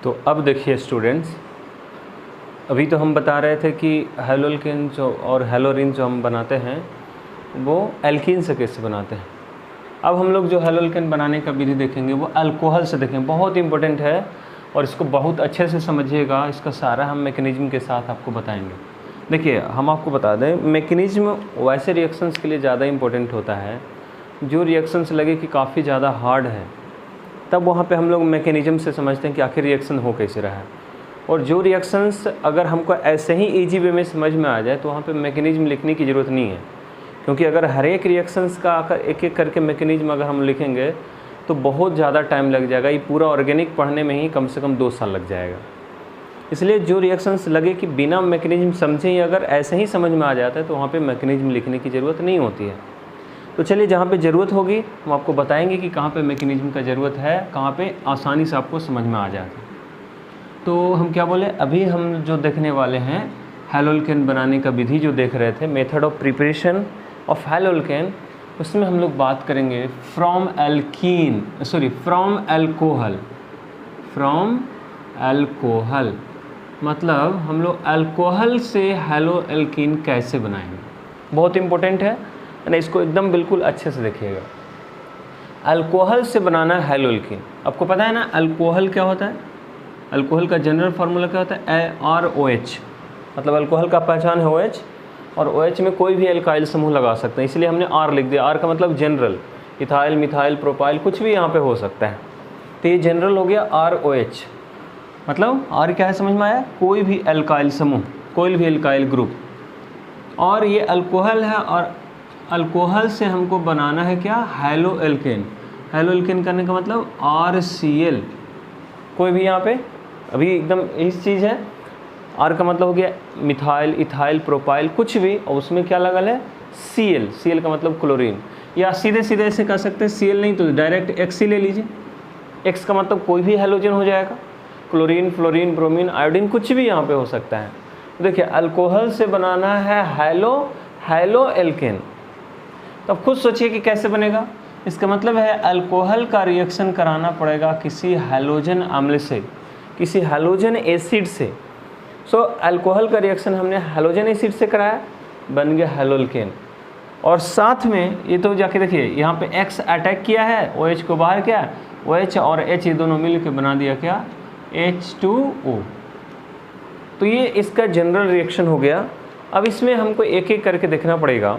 तो अब देखिए स्टूडेंट्स, अभी तो हम बता रहे थे कि हैलोल्केन जो और हैलोरिन जो हम बनाते हैं वो एल्कीन से कैसे बनाते हैं। अब हम लोग जो हैलोल्केन बनाने का विधि देखेंगे वो अल्कोहल से देखेंगे। बहुत इंपॉर्टेंट है और इसको बहुत अच्छे से समझिएगा। इसका सारा हम मैकेनिज्म के साथ आपको बताएंगे। देखिए, हम आपको बता दें, मैकेनिज्म वैसे रिएक्शंस के लिए ज़्यादा इंपॉर्टेंट होता है जो रिएक्शंस लगे कि काफ़ी ज़्यादा हार्ड है, तब वहाँ पे हम लोग मैकेनिज्म से समझते हैं कि आखिर रिएक्शन हो कैसे रहा है। और जो रिएक्शंस अगर हमको ऐसे ही ईजी वे में समझ में आ जाए तो वहाँ पे मैकेनिज्म लिखने की ज़रूरत नहीं है, क्योंकि अगर हर एक रिएक्शंस का एक एक करके मैकेनिज्म अगर हम लिखेंगे तो बहुत ज़्यादा टाइम लग जाएगा। ये पूरा ऑर्गेनिक पढ़ने में ही कम से कम 2 साल लग जाएगा। इसलिए जो रिएक्शंस लगे कि बिना मैकेनिज्म समझे ही अगर ऐसे ही समझ में आ जाता है तो वहाँ पे मैकेनिज्म लिखने की ज़रूरत नहीं होती है। तो चलिए, जहाँ पे ज़रूरत होगी हम आपको बताएंगे कि कहाँ पे मैकेनिज्म का ज़रूरत है, कहाँ पे आसानी से आपको समझ में आ जाता है। तो हम क्या बोले, अभी हम जो देखने वाले हैं हैलोल्केन बनाने का विधि जो देख रहे थे, मेथड ऑफ प्रिपरेशन ऑफ हैलोल्केन, उसमें हम लोग बात करेंगे फ्रॉम एल्कोहल। मतलब हम लोग अल्कोहल से हैलोल्केन कैसे बनाएंगे, बहुत इंपॉर्टेंट है ना। इसको एकदम बिल्कुल अच्छे से देखिएगा। अल्कोहल से बनाना है हैलोल्केन। आपको पता है ना अल्कोहल क्या होता है? अल्कोहल का जनरल फार्मूला क्या होता है? ArOH। मतलब अल्कोहल का पहचान है OH, और OH में कोई भी एल्काइल समूह लगा सकते हैं, इसलिए हमने R लिख दिया। R का मतलब जनरल, इथाइल, मिथाइल, प्रोपाइल, कुछ भी यहाँ पे हो सकता है। तो ये जनरल हो गया ROH। मतलब R क्या है, समझ में आया? कोई भी एल्काइल समूह, कोई भी एल्काइल ग्रुप। और ये अल्कोहल है, और अल्कोहल से हमको बनाना है क्या? हैलोल्केन। हैलोल्केन करने का मतलब RCl। कोई भी यहाँ पे अभी एकदम इस चीज़ है। R का मतलब हो गया मिथाइल, इथाइल, प्रोपाइल, कुछ भी, और उसमें क्या लगल है? Cl। Cl का मतलब क्लोरीन। या सीधे सीधे ऐसे कर सकते हैं, Cl नहीं तो डायरेक्ट X ले लीजिए। X का मतलब कोई भी हैलोजन हो जाएगा, क्लोरीन, फ्लोरीन, ब्रोमीन, आयोडीन, कुछ भी यहाँ पे हो सकता है। देखिए, अल्कोहल से बनाना है हैलोल्केन। तो अब खुद सोचिए कि कैसे बनेगा। इसका मतलब है अल्कोहल का रिएक्शन कराना पड़ेगा किसी हैलोजन अम्ल से, किसी हैलोजन एसिड से। सो अल्कोहल का रिएक्शन हमने हैलोजन एसिड से कराया, बन गया हैलोल्केन। और साथ में ये तो जाके देखिए, यहाँ पे X अटैक किया है, OH को बाहर किया, OH और H ये दोनों मिल के बना दिया क्या? H2O। तो ये इसका जनरल रिएक्शन हो गया। अब इसमें हमको एक एक करके देखना पड़ेगा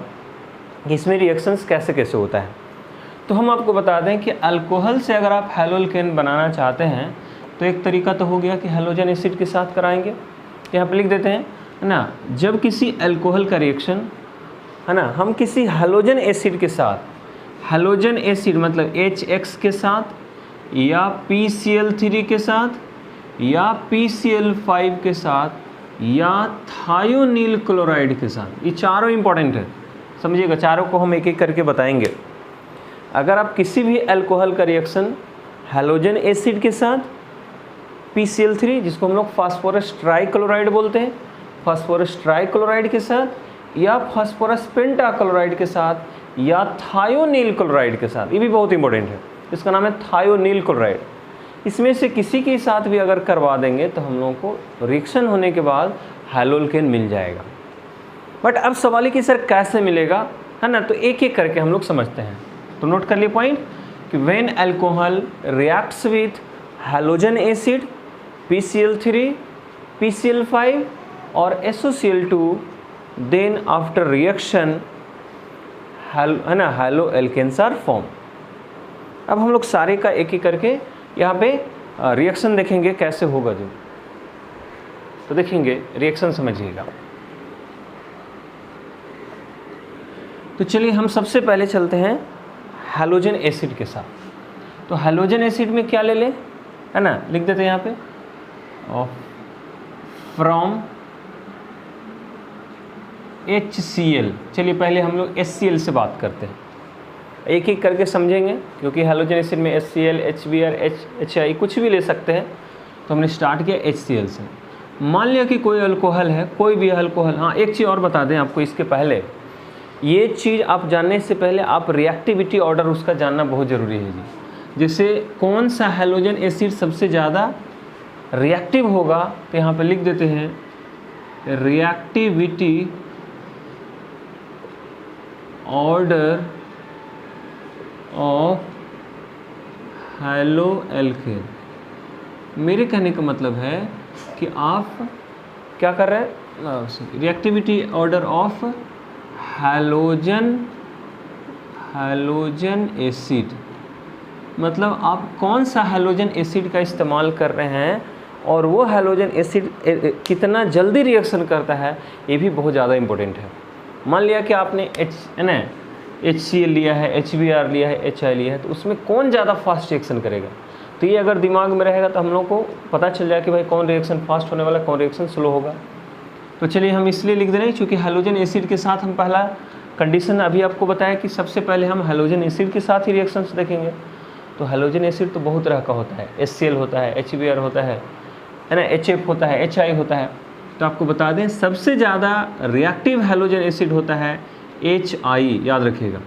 कि इसमें रिएक्शंस कैसे कैसे होता है। तो हम आपको बता दें कि अल्कोहल से अगर आप हैलोल्केन बनाना चाहते हैं तो एक तरीका तो हो गया कि हैलोजन एसिड के साथ कराएंगे। यहाँ पे लिख देते हैं, है ना, जब किसी अल्कोहल का रिएक्शन, है ना, हम किसी हैलोजन एसिड के साथ, हैलोजन एसिड मतलब HX के साथ, या PCl3 के साथ, या PCl5 के साथ, या थायोनील क्लोराइड के साथ, ये चारों इंपॉर्टेंट है, समझिएगा। चारों को हम एक एक करके बताएंगे। अगर आप किसी भी अल्कोहल का रिएक्शन हैलोजन एसिड के साथ, PCl3 जिसको हम लोग फास्फोरस ट्राइक्लोराइड बोलते हैं, फास्फोरस ट्राइक्लोराइड के साथ, या फास्फोरस पेंटाक्लोराइड के साथ, या थायोनील क्लोराइड के साथ, ये भी बहुत इंपॉर्टेंट है, इसका नाम है थायोनील क्लोराइड। इसमें से किसी के साथ भी अगर करवा देंगे तो हम लोगों को रिएक्शन होने के बाद हैलोल्केन मिल जाएगा। बट अब सवाल है कि सर कैसे मिलेगा, है ना। तो एक एक करके हम लोग समझते हैं। तो नोट कर लिए पॉइंट कि when alcohol reacts with halogen acid, PCl3, PCl5 और SOCl2, देन आफ्टर रिएक्शन है ना हैलोल्केन्स आर फॉर्म। अब हम लोग सारे का एक एक करके यहाँ पे रिएक्शन देखेंगे कैसे होगा जो। तो देखेंगे, रिएक्शन समझिएगा। तो चलिए हम सबसे पहले चलते हैं हैलोजन एसिड के साथ। तो हैलोजन एसिड में क्या ले लें, है ना, लिख देते हैं यहाँ पे फ्रॉम HCl। चलिए पहले हम लोग HCl से बात करते हैं, एक एक करके समझेंगे, क्योंकि हैलोजन एसिड में HCl, HBr, HI कुछ भी ले सकते हैं। तो हमने स्टार्ट किया HCl से। मान लिया कि कोई अल्कोहल है, कोई भी अल्कोहल। हाँ, एक चीज़ और बता दें आपको इसके पहले, ये चीज़ आप जानने से पहले आप रिएक्टिविटी ऑर्डर उसका जानना बहुत ज़रूरी है जी। जैसे कौन सा हैलोजन एसिड सबसे ज़्यादा रिएक्टिव होगा तो यहाँ पे लिख देते हैं reactivity order of haloalkane. मेरे कहने का मतलब है कि आप क्या कर रहे हैं, reactivity order of halogen acid, मतलब आप कौन सा हैलोजन एसिड का इस्तेमाल कर रहे हैं और वो हैलोजन एसिड कितना जल्दी रिएक्शन करता है, ये भी बहुत ज़्यादा इम्पोर्टेंट है। मान लिया कि आपने HCl लिया है, HBr लिया है, HI लिया है, तो उसमें कौन ज़्यादा फास्ट रिएक्शन करेगा, तो ये अगर दिमाग में रहेगा तो हम लोग को पता चल जाए कि भाई कौन रिएक्शन फास्ट होने वाला, कौन रिएक्शन स्लो होगा। तो चलिए हम इसलिए लिख दे रहे हैं क्योंकि हैलोजन एसिड के साथ हम पहला कंडीशन अभी आपको बताया कि सबसे पहले हम हैलोजन एसिड के साथ ही रिएक्शंस देखेंगे। तो हैलोजन एसिड तो बहुत तरह का होता है, HCl होता है, HBr होता है ना, HF होता है, HI होता है। तो आपको बता दें सबसे ज़्यादा रिएक्टिव हैलोजन एसिड होता है HI, याद रखिएगा।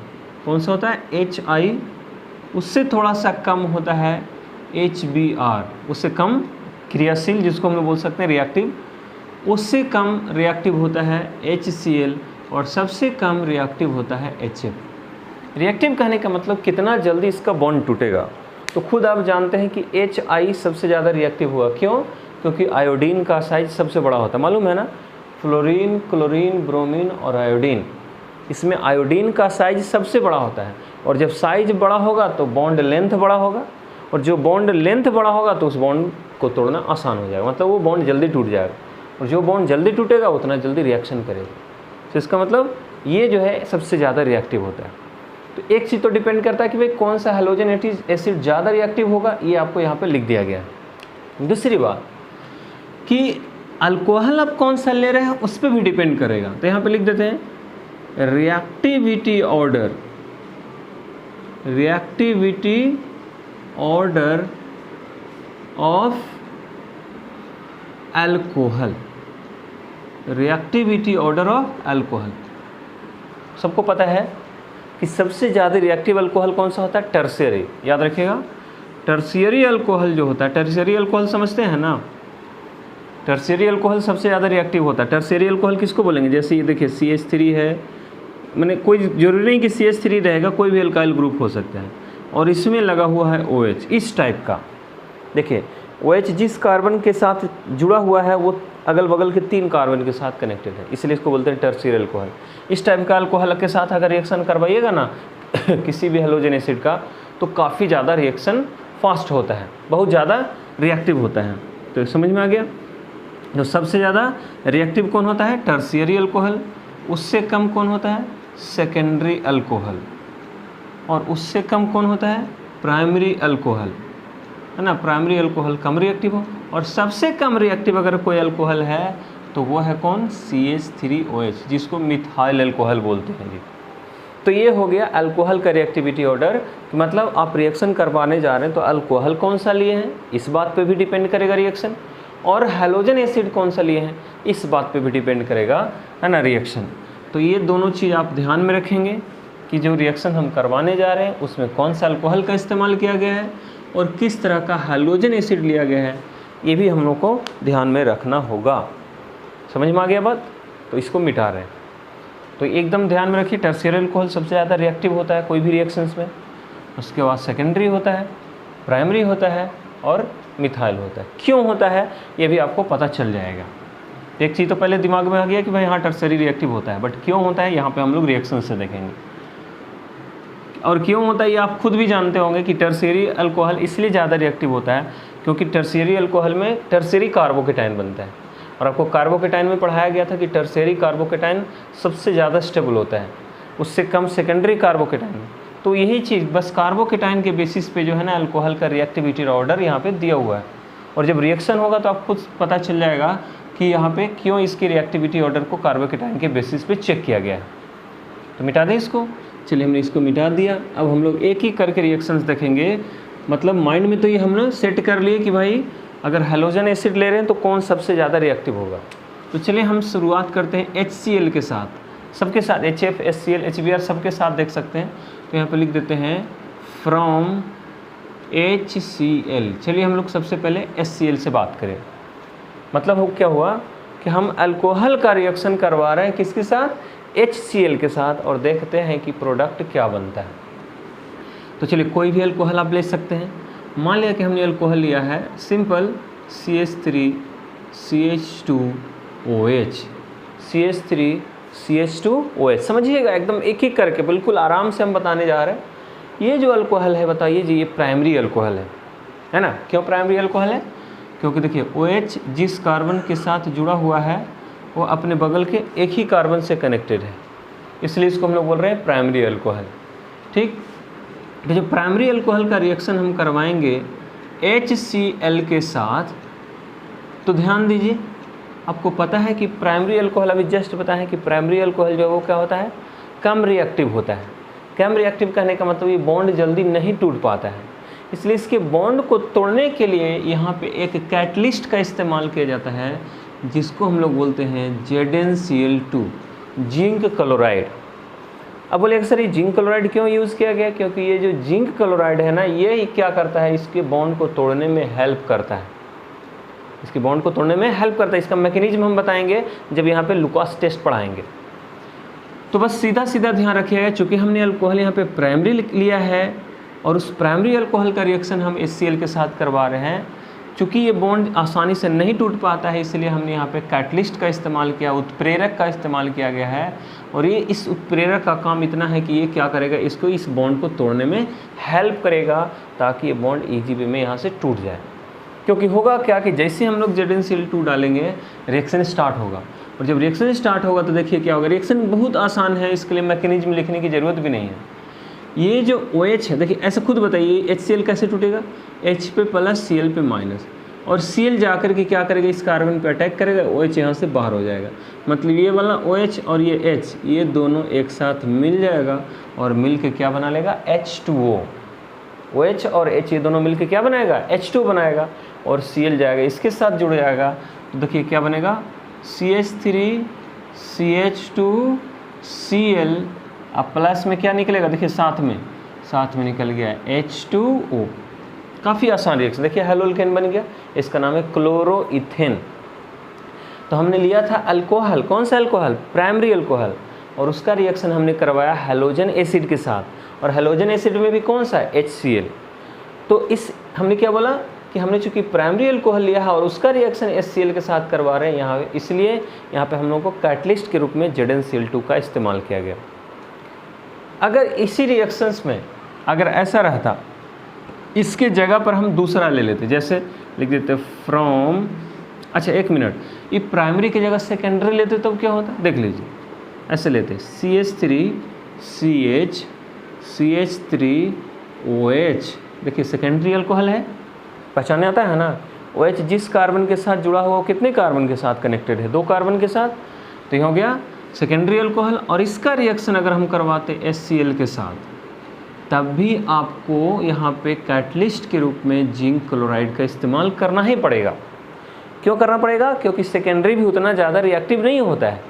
कौन सा होता है, HI। उससे थोड़ा सा कम होता है HBr, उससे कम क्रियाशील जिसको हम लोग बोल सकते हैं रिएक्टिव। उससे कम रिएक्टिव होता है HCl और सबसे कम रिएक्टिव होता है HF। रिएक्टिव कहने का मतलब कितना जल्दी इसका बॉन्ड टूटेगा। तो खुद आप जानते हैं कि HI सबसे ज़्यादा रिएक्टिव हुआ, क्यों? क्योंकि आयोडीन का साइज सबसे बड़ा होता है, मालूम है ना, फ्लोरीन, क्लोरीन, ब्रोमीन और आयोडीन, इसमें आयोडीन का साइज सबसे बड़ा होता है। और जब साइज बड़ा होगा तो बॉन्ड लेंथ बड़ा होगा, और जो बॉन्ड लेंथ बड़ा होगा तो उस बॉन्ड को तोड़ना आसान हो जाएगा, मतलब वो बॉन्ड जल्दी टूट जाएगा। और जो बॉन्ड जल्दी टूटेगा उतना जल्दी रिएक्शन करेगा। तो इसका मतलब ये जो है सबसे ज़्यादा रिएक्टिव होता है। तो एक चीज़ तो डिपेंड करता है कि भाई कौन सा हैलोजन एसिड ज़्यादा रिएक्टिव होगा, ये आपको यहाँ पे लिख दिया गया है। दूसरी बात कि अल्कोहल आप कौन सा ले रहे हैं उस पर भी डिपेंड करेगा। तो यहाँ पे लिख देते हैं reactivity order of alcohol, reactivity order of alcohol. सबको पता है कि सबसे ज़्यादा रिएक्टिव अल्कोहल कौन सा होता है, टर्शियरी। याद रखिएगा, टर्शियरी अल्कोहल जो होता है, टर्शियरी अल्कोहल समझते हैं ना, टर्शियरी अल्कोहल सबसे ज़्यादा रिएक्टिव होता है। टर्शियरी अल्कोहल किसको बोलेंगे, जैसे ये देखिए CH3 है, मैंने कोई जरूरी नहीं कि CH3 रहेगा, कोई भी अल्काइल ग्रुप हो सकता है, और इसमें लगा हुआ है OH, इस टाइप का। देखिए OH जिस कार्बन के साथ जुड़ा हुआ है वो अगल बगल के 3 कार्बन के साथ कनेक्टेड है, इसलिए इसको बोलते हैं टर्शियरी अल्कोहल। इस टाइप का अल्कोहल के साथ अगर रिएक्शन करवाइएगा ना किसी भी हैलोजन एसिड का, तो काफ़ी ज़्यादा रिएक्शन फास्ट होता है, बहुत ज़्यादा रिएक्टिव होता है। तो समझ में आ गया। तो सबसे ज़्यादा रिएक्टिव कौन होता है, टर्शियरी अल्कोहल। उससे कम कौन होता है, सेकेंडरी अल्कोहल। और उससे कम कौन होता है, प्राइमरी अल्कोहल, है ना। प्राइमरी अल्कोहल कम रिएक्टिव हो, और सबसे कम रिएक्टिव अगर कोई अल्कोहल है तो वो है कौन, CH3OH, जिसको मिथाइल अल्कोहल बोलते हैं जी। तो ये हो गया अल्कोहल का रिएक्टिविटी ऑर्डर, मतलब आप रिएक्शन करवाने जा रहे हैं तो अल्कोहल कौन सा लिए हैं इस बात पे भी डिपेंड करेगा रिएक्शन, और हैलोजन एसिड कौन सा लिए हैं इस बात पे भी डिपेंड करेगा, है ना, रिएक्शन। तो ये दोनों चीज़ आप ध्यान में रखेंगे कि जो रिएक्शन हम करवाने जा रहे हैं उसमें कौन सा अल्कोहल का इस्तेमाल किया गया है और किस तरह का हैलोजन एसिड लिया गया है, ये भी हम लोग को ध्यान में रखना होगा। समझ में आ गया बात। तो इसको मिटा रहे हैं, तो एकदम ध्यान में रखिए, टर्शियरी अल्कोहल सबसे ज़्यादा रिएक्टिव होता है कोई भी रिएक्शंस में, उसके बाद सेकेंडरी होता है, प्राइमरी होता है और मिथाइल होता है। क्यों होता है ये भी आपको पता चल जाएगा। एक चीज़ तो पहले दिमाग में आ गया कि भाई हाँ टर्शियरी रिएक्टिव होता है, बट क्यों होता है यहाँ पे हम लोग रिएक्शन से देखेंगे। और क्यों होता है ये आप खुद भी जानते होंगे कि टर्शियरी अल्कोहल इसलिए ज़्यादा रिएक्टिव होता है क्योंकि टर्शियरी अल्कोहल में टर्शियरी कार्बोकेटाइन बनता है, और आपको कार्बोकेटाइन में पढ़ाया गया था कि टर्शियरी कार्बोकेटाइन सबसे ज़्यादा स्टेबल होता है, उससे कम सेकेंडरी कार्बोकेटाइन। तो यही चीज़ बस कार्बोकेटाइन के बेसिस पे जो है ना अल्कोहल का रिएक्टिविटी ऑर्डर यहाँ पे दिया हुआ है, और जब रिएक्शन होगा तो आप खुद पता चल जाएगा कि यहाँ पे क्यों इसकी रिएक्टिविटी ऑर्डर को कार्बोकेटाइन के बेसिस पे चेक किया गया है। तो मिटा दें इसको। चलिए हमने इसको मिटा दिया। अब हम लोग एक ही करके रिएक्शंस देखेंगे, मतलब माइंड में तो ये हमने सेट कर लिए कि भाई अगर हैलोजन एसिड ले रहे हैं तो कौन सबसे ज़्यादा रिएक्टिव होगा। तो चलिए हम शुरुआत करते हैं HCl के साथ, सबके साथ HF, HCl, HBr सबके साथ देख सकते हैं। तो यहाँ पे लिख देते हैं फ्रॉम HCl। चलिए हम लोग सबसे पहले HCl से बात करें। मतलब क्या हुआ कि हम अल्कोहल का रिएक्शन करवा रहे हैं किसके साथ, HCl के साथ, और देखते हैं कि प्रोडक्ट क्या बनता है। तो चलिए कोई भी अल्कोहल आप ले सकते हैं। मान लिया कि हमने अल्कोहल लिया है सिंपल CH3CH2OH, CH3CH2OH। समझिएगा एकदम एक एक करके बिल्कुल आराम से हम बताने जा रहे हैं। ये जो अल्कोहल है बताइए जी, ये प्राइमरी अल्कोहल है ना। क्यों प्राइमरी अल्कोहल है? क्योंकि देखिए OH जिस कार्बन के साथ जुड़ा हुआ है वो अपने बगल के एक ही कार्बन से कनेक्टेड है, इसलिए इसको हम लोग बोल रहे हैं प्राइमरी अल्कोहल। ठीक, तो जब प्राइमरी अल्कोहल का रिएक्शन हम करवाएंगे HCl के साथ, तो ध्यान दीजिए आपको पता है कि प्राइमरी अल्कोहल, अभी जस्ट पता है कि प्राइमरी अल्कोहल जो है वो क्या होता है, कम रिएक्टिव होता है। कम रिएक्टिव कहने का मतलब ये बॉन्ड जल्दी नहीं टूट पाता है, इसलिए इसके बॉन्ड को तोड़ने के लिए यहाँ पे एक कैटलिस्ट का इस्तेमाल किया जाता है, जिसको हम लोग बोलते हैं ZnCl2, जिंक क्लोराइड। अब बोले सर ये जिंक क्लोराइड क्यों यूज़ किया गया? क्योंकि ये जो जिंक क्लोराइड है ना, ये क्या करता है, इसके बॉन्ड को तोड़ने में हेल्प करता है। इसके बॉन्ड को तोड़ने में हेल्प करता है। इसका मैकेनिज्म हम बताएंगे जब यहाँ पे लुकास टेस्ट पढ़ाएंगे। तो बस सीधा सीधा ध्यान रखिएगा, चूँकि हमने अल्कोहल यहाँ पे प्राइमरी लिया है और उस प्राइमरी अल्कोहल का रिएक्शन हम HCl के साथ करवा रहे हैं। चूँकि ये बॉन्ड आसानी से नहीं टूट पाता है, इसलिए हमने यहाँ पे कैटलिस्ट का इस्तेमाल किया, उत्प्रेरक का इस्तेमाल किया गया है। और ये इस उत्प्रेरक का काम इतना है कि ये क्या करेगा, इसको इस बॉन्ड को तोड़ने में हेल्प करेगा, ताकि ये बॉन्ड ईजी वे में यहाँ से टूट जाए। क्योंकि होगा क्या कि जैसे हम लोग ZnCl2 डालेंगे, रिएक्शन स्टार्ट होगा, और जब रिएक्शन स्टार्ट होगा तो देखिए क्या होगा। रिएक्शन बहुत आसान है, इसके लिए मैकेनिज्म लिखने की ज़रूरत भी नहीं है। ये जो OH है, देखिए ऐसे खुद बताइए HCl कैसे टूटेगा, H पे प्लस Cl पे माइनस, और Cl जाकर के क्या करेगा, इस कार्बन पे अटैक करेगा, OH यहाँ से बाहर हो जाएगा। मतलब ये वाला OH और ये H, ये दोनों एक साथ मिल जाएगा और मिल के क्या बना लेगा, H2O। OH और H ये दोनों मिल के क्या बनाएगा, H2 बनाएगा, और Cl जाएगा इसके साथ जुड़ जाएगा। तो देखिए क्या बनेगा, CH3CH2Cl, अब प्लस में क्या निकलेगा, देखिए साथ में निकल गया H2O। काफ़ी आसान रिएक्शन। देखिए हेलोल्केन बन गया, इसका नाम है क्लोरोइथेन। तो हमने लिया था अल्कोहल, कौन सा अल्कोहल, प्राइमरी अल्कोहल, और उसका रिएक्शन हमने करवाया हैलोजन एसिड के साथ, और हैलोजन एसिड में भी कौन सा है, HCl। तो इस हमने क्या बोला कि हमने चूँकि प्राइमरी अल्कोहल लिया है और उसका रिएक्शन HCl के साथ करवा रहे हैं यहाँ, इसलिए यहाँ पे हम लोग को कैटलिस्ट के रूप में ZnCl2 का इस्तेमाल किया गया। अगर इसी रिएक्शंस में अगर ऐसा रहता, इसके जगह पर हम दूसरा ले लेते, जैसे लिख देते फ्रॉम, अच्छा एक मिनट, ये प्राइमरी की जगह सेकेंडरी लेते तब तो क्या होता, देख लीजिए ऐसे लेते CH3CH3OH। देखिए सेकेंडरी अल्कोहल है, पहचाने आता है ना। OH जिस कार्बन के साथ जुड़ा हुआ वो कितने कार्बन के साथ कनेक्टेड है, 2 कार्बन के साथ, तो ये हो गया सेकेंडरी अल्कोहल। और इसका रिएक्शन अगर हम करवाते HCl के साथ, तब भी आपको यहाँ पे कैटलिस्ट के रूप में जिंक क्लोराइड का इस्तेमाल करना ही पड़ेगा। क्यों करना पड़ेगा, क्योंकि सेकेंडरी भी उतना ज़्यादा रिएक्टिव नहीं होता है।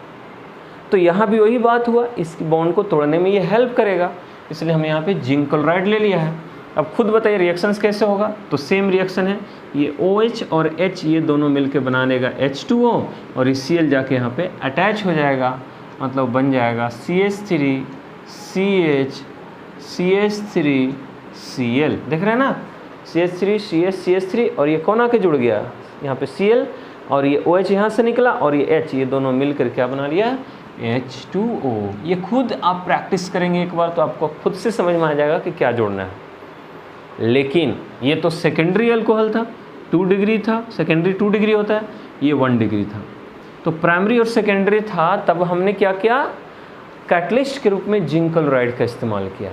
तो यहाँ भी वही बात हुआ, इस बॉन्ड को तोड़ने में ये हेल्प करेगा, इसलिए हमने यहाँ पे जिंक क्लोराइड ले लिया है। अब खुद बताइए रिएक्शंस कैसे होगा, तो सेम रिएक्शन है, ये OH और H ये दोनों मिलके बनाने का H2O, और इस Cl जाके यहाँ पे अटैच हो जाएगा, मतलब बन जाएगा CH3CH3Cl। देख रहे हैं ना, CH3CH3, और ये कौन आके जुड़ गया, यहाँ पे Cl, और ये OH यहाँ से निकला, और ये H, ये दोनों मिलकर क्या बना लिया, H2O। ये खुद आप प्रैक्टिस करेंगे एक बार तो आपको खुद से समझ में आ जाएगा कि क्या जोड़ना है। लेकिन ये तो सेकेंडरी अल्कोहल था, 2 डिग्री था, सेकेंडरी 2 डिग्री होता है, ये 1 डिग्री था। तो प्राइमरी और सेकेंडरी था, तब हमने क्या किया, कैटलिस्ट के रूप में जिंक क्लोराइड का इस्तेमाल किया।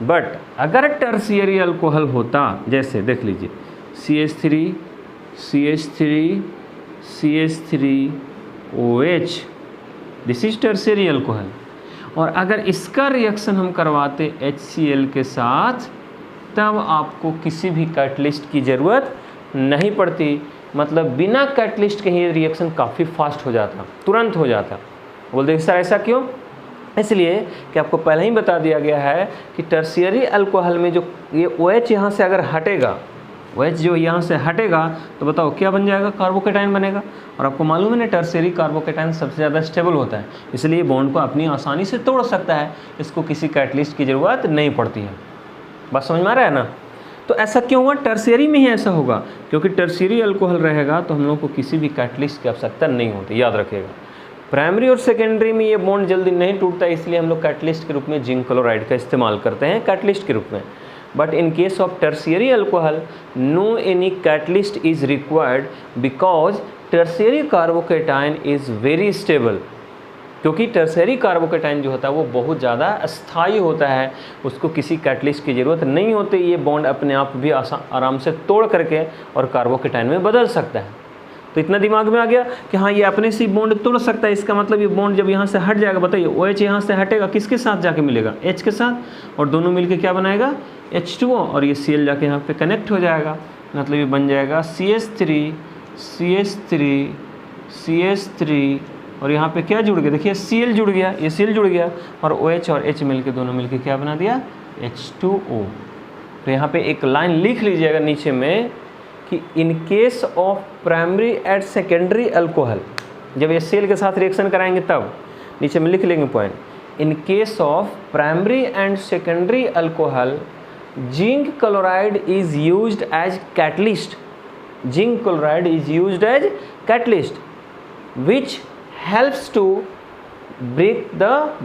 बट अगर टर्शियरी अल्कोहल होता, जैसे देख लीजिए CH3CH3OH, this is tertiary alcohol, और अगर इसका रिएक्शन हम करवाते HCl के साथ, तब आपको किसी भी कैटलिस्ट की ज़रूरत नहीं पड़ती। मतलब बिना कैटलिस्ट के ही रिएक्शन काफ़ी फास्ट हो जाता, तुरंत हो जाता। बोलते सर ऐसा क्यों, इसलिए कि आपको पहले ही बता दिया गया है कि टर्शियरी अल्कोहल में जो ये OH यहाँ से अगर हटेगा, OH जो यहाँ से हटेगा तो बताओ क्या बन जाएगा, कार्बोकेटाइन बनेगा। और आपको मालूम है ना टर्शियरी कार्बोकेटाइन सबसे ज़्यादा स्टेबल होता है, इसलिए बॉन्ड को अपनी आसानी से तोड़ सकता है, इसको किसी कैटलिस्ट की ज़रूरत नहीं पड़ती है। बात समझ में आ रहा है ना। तो ऐसा क्यों हुआ, टर्शियरी में ही ऐसा होगा क्योंकि टर्शियरी अल्कोहल रहेगा तो हम लोग को किसी भी कैटलिस्ट की आवश्यकता नहीं होती, याद रखिएगा। प्राइमरी और सेकेंडरी में ये बॉन्ड जल्दी नहीं टूटता, इसलिए हम लोग कैटलिस्ट के रूप में जिंक क्लोराइड का इस्तेमाल करते हैं कैटलिस्ट के रूप में। But in case of tertiary alcohol no any catalyst is required because tertiary carbocation is very stable, क्योंकि टर्शियरी कार्बोकेटाइन जो होता है वो बहुत ज़्यादा अस्थायी होता है, उसको किसी कैटलिस्ट की ज़रूरत नहीं होती। ये बॉन्ड अपने आप भी आराम से तोड़ करके और कार्बोकेटाइन में बदल सकता है। तो इतना दिमाग में आ गया कि हाँ ये अपने से बॉन्ड तोड़ सकता है, इसका मतलब ये बॉन्ड जब यहाँ से हट जाएगा, बताइए OH यहाँ से हटेगा, किसके साथ जाके मिलेगा, H के साथ, और दोनों मिलके क्या बनाएगा, H2O, और ये Cl जाके यहाँ पे कनेक्ट हो जाएगा, मतलब ये बन जाएगा CH3 और यहाँ पे क्या जुड़ गया, देखिए Cl जुड़ गया, ये Cl जुड़ गया, और OH और H मिलके दोनों मिलके क्या बना दिया, H2O। तो यहाँ पे एक लाइन लिख लीजिएगा नीचे में कि इन case of primary and secondary alcohol, जब ये Cl के साथ रिएक्शन कराएंगे तब नीचे में लिख लेंगे point, in case of primary and secondary alcohol zinc chloride is used as catalyst, zinc chloride is used as catalyst which helps to break the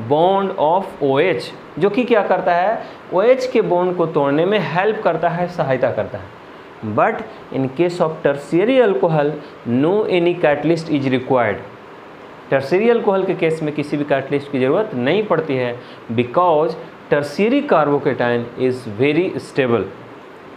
bond of OH, जो कि क्या करता है, OH के बॉन्ड को तोड़ने में हेल्प करता है, सहायता करता है। But in case of tertiary alcohol no any catalyst is required, tertiary alcohol के केस में किसी भी कैटलिस्ट की ज़रूरत नहीं पड़ती है, because tertiary carbocation is very stable,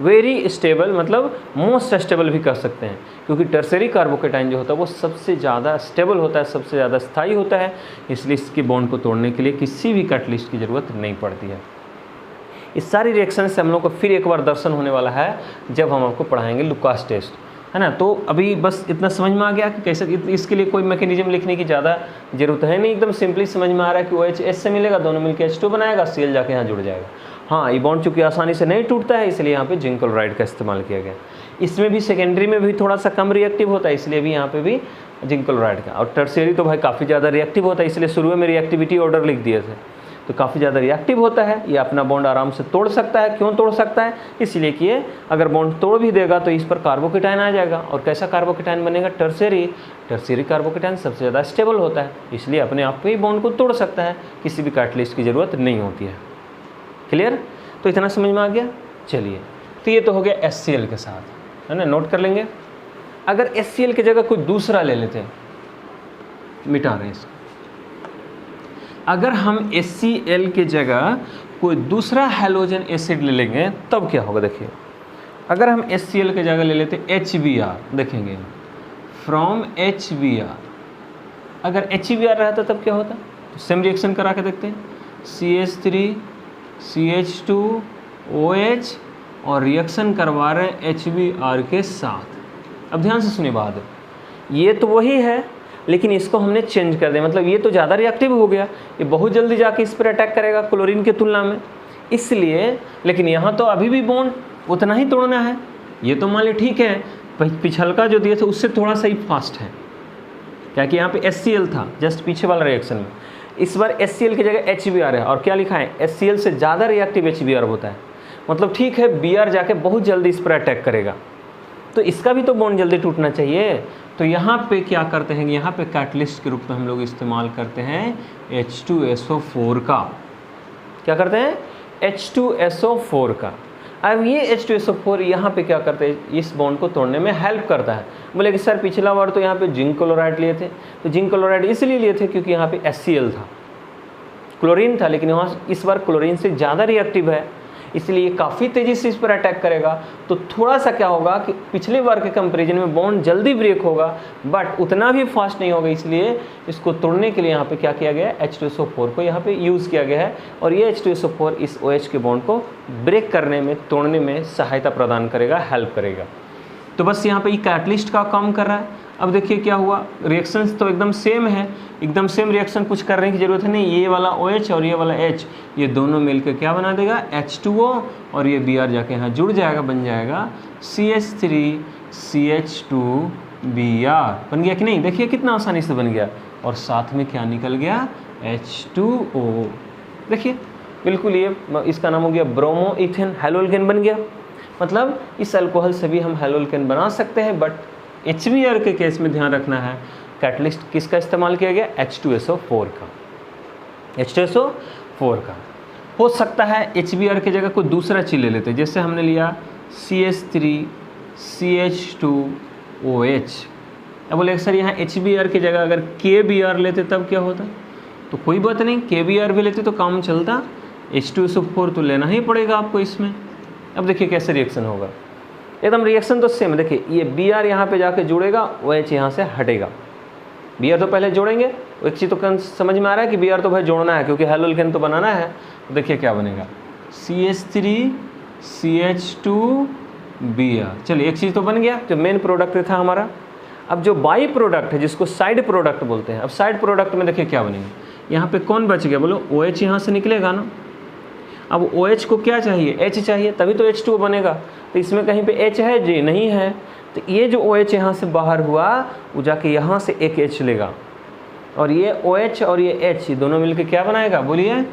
very stable मतलब मोस्ट स्टेबल भी कह सकते हैं, क्योंकि टर्शियरी कार्बोकेटाइन जो होता है वो सबसे ज़्यादा स्टेबल होता है, सबसे ज़्यादा स्थायी होता है, इसलिए इसके बॉन्ड को तोड़ने के लिए किसी भी कैटलिस्ट की ज़रूरत नहीं पड़ती है। इस सारी रिएक्शन से हम लोग को फिर एक बार दर्शन होने वाला है जब हम आपको पढ़ाएंगे लुकास टेस्ट, है ना। तो अभी बस इतना समझ में आ गया कि कैसे, इसके लिए कोई मैकेनिज्म लिखने की ज़्यादा जरूरत है नहीं, एकदम सिंपली समझ में आ रहा है कि OH H से मिलेगा, दोनों मिलकर H2 बनाएगा, Cl जाके यहाँ जुड़ जाएगा। हाँ, ये बॉन्ड चूँकि आसानी से नहीं टूटता है, इसलिए यहाँ पे जिंक क्लोराइड का इस्तेमाल किया गया। इसमें भी सेकेंडरी में भी थोड़ा सा कम रिएक्टिव होता है, इसलिए भी यहाँ पे भी जिंक क्लोराइड का, और टर्शियरी तो भाई काफ़ी ज़्यादा रिएक्टिव होता है, इसलिए शुरू में रिएक्टिविटी ऑर्डर लिख दिए थे। तो काफ़ी ज़्यादा रिएक्टिव होता है, ये अपना बॉन्ड आराम से तोड़ सकता है। क्यों तोड़ सकता है, इसलिए कि ये अगर बॉन्ड तोड़ भी देगा तो इस पर कार्बोकेटाइन आ जाएगा, और कैसा कार्बोकेटाइन बनेगा, टर्शियरी कार्बोकेटाइन सबसे ज़्यादा स्टेबल होता है, इसलिए अपने आप ही बॉन्ड को तोड़ सकता है, किसी भी कैटलिस्ट की ज़रूरत नहीं होती है। क्लियर, तो इतना समझ में आ गया। चलिए, तो ये तो हो गया HCl के साथ, है ना, नोट कर लेंगे। अगर HCl की जगह कोई दूसरा ले लेते हैं, मिटा रहे हैं इसको, अगर हम HCl की जगह कोई दूसरा हैलोजन एसिड ले लेंगे तब क्या होगा, देखिए। अगर हम HCl की जगह ले लेते HBr, देखेंगे फ्रॉम HBr, अगर HBr रहता तब क्या होता, तो सेम रिएक्शन करा के देखते हैं, CH3 CH2 OH, और रिएक्शन करवा रहे हैं HBr के साथ। अब ध्यान से सुनिए बात, ये तो वही है लेकिन इसको हमने चेंज कर दिया, मतलब ये तो ज़्यादा रिएक्टिव हो गया, ये बहुत जल्दी जाके इस पर अटैक करेगा क्लोरीन के तुलना में, इसलिए। लेकिन यहाँ तो अभी भी बॉन्ड उतना ही तोड़ना है, ये तो मान ली ठीक है, पिछलका जो दिए थे उससे थोड़ा सा ही फास्ट है, क्या कि यहाँ पे HCl था जस्ट पीछे वाला रिएक्शन में, इस बार HCl की जगह HBr है, और क्या लिखा है, HCl से ज़्यादा रिएक्टिव HBr होता है, मतलब ठीक है Br जाके बहुत जल्दी इस पर अटैक करेगा, तो इसका भी तो बॉन्ड जल्दी टूटना चाहिए। तो यहाँ पे क्या करते हैं, यहाँ पे कैटलिस्ट के रूप में हम लोग इस्तेमाल करते हैं H2SO4 का, क्या करते हैं, H2SO4 का। अब ये H2SO4 यहाँ पे क्या करते हैं, इस बॉन्ड को तोड़ने में हेल्प करता है। बोले कि सर पिछला बार तो यहाँ पे जिंक क्लोराइड लिए थे, तो जिंक क्लोराइड इसलिए लिए थे क्योंकि यहाँ पे HCl था, क्लोरीन था, लेकिन वहाँ इस बार क्लोरीन से ज़्यादा रिएक्टिव है, इसलिए काफ़ी तेज़ी से इस पर अटैक करेगा। तो थोड़ा सा क्या होगा कि पिछले बार के कंपैरिजन में बॉन्ड जल्दी ब्रेक होगा, बट उतना भी फास्ट नहीं होगा, इसलिए इसको तोड़ने के लिए यहाँ पे क्या किया गया है, H2SO4 को यहाँ पे यूज़ किया गया है, और ये H2SO4 इस OH के बॉन्ड को ब्रेक करने में, तोड़ने में सहायता प्रदान करेगा, हेल्प करेगा। तो बस यहाँ पे ये कैटलिस्ट का काम कर रहा है। अब देखिए क्या हुआ, रिएक्शंस तो एकदम सेम है, एकदम सेम रिएक्शन कुछ करने की ज़रूरत है नहीं। ये वाला OH और ये वाला H, ये दोनों मिलकर क्या बना देगा, H2O, और ये Br जाके यहाँ जुड़ जाएगा, बन जाएगा CH3CH2Br। बन गया कि नहीं, देखिए कितना आसानी से बन गया। और साथ में क्या निकल गया, H2O। देखिए बिल्कुल, ये इसका नाम हो गया ब्रोमो इथेन, हैलोअल्केन बन गया। मतलब इस अल्कोहल से भी हम हैलोअल्केन बना सकते हैं, बट HBr के केस में ध्यान रखना है, कैटलिस्ट किसका इस्तेमाल किया गया, H2SO4 का, H2SO4 का। हो सकता है HBr की जगह कोई दूसरा चीज़ ले लेते हैं, जैसे हमने लिया CH3CH2OH। अब बोले सर यहाँ HBr की जगह अगर KBr लेते तब क्या होता, तो कोई बात नहीं, KBr भी लेते तो काम चलता, H2SO4 तो लेना ही पड़ेगा आपको इसमें। अब देखिए कैसे रिएक्शन होगा, एकदम रिएक्शन तो सेम। देखिए ये Br यहाँ पे जाके जुड़ेगा, OH यहाँ से हटेगा। Br तो पहले जोड़ेंगे, एक चीज़ तो समझ में आ रहा है कि Br तो भाई जोड़ना है, क्योंकि हैलोअल्केन तो बनाना है। तो देखिए क्या बनेगा, CH3CH2Br। चलिए एक चीज़ तो बन गया, जो मेन प्रोडक्ट था हमारा। अब जो बाई प्रोडक्ट है, जिसको साइड प्रोडक्ट बोलते हैं, अब साइड प्रोडक्ट में देखिए क्या बनेगा, यहाँ पे कौन बच गया, बोलो OH यहाँ से निकलेगा ना। अब OH को क्या चाहिए, H चाहिए, तभी तो H2O बनेगा। तो इसमें कहीं पे H है जी, नहीं है, तो ये जो OH यहाँ से बाहर हुआ वो जाके यहाँ से एक H लेगा, और ये OH और ये H दोनों मिलकर क्या बनाएगा, बोलिए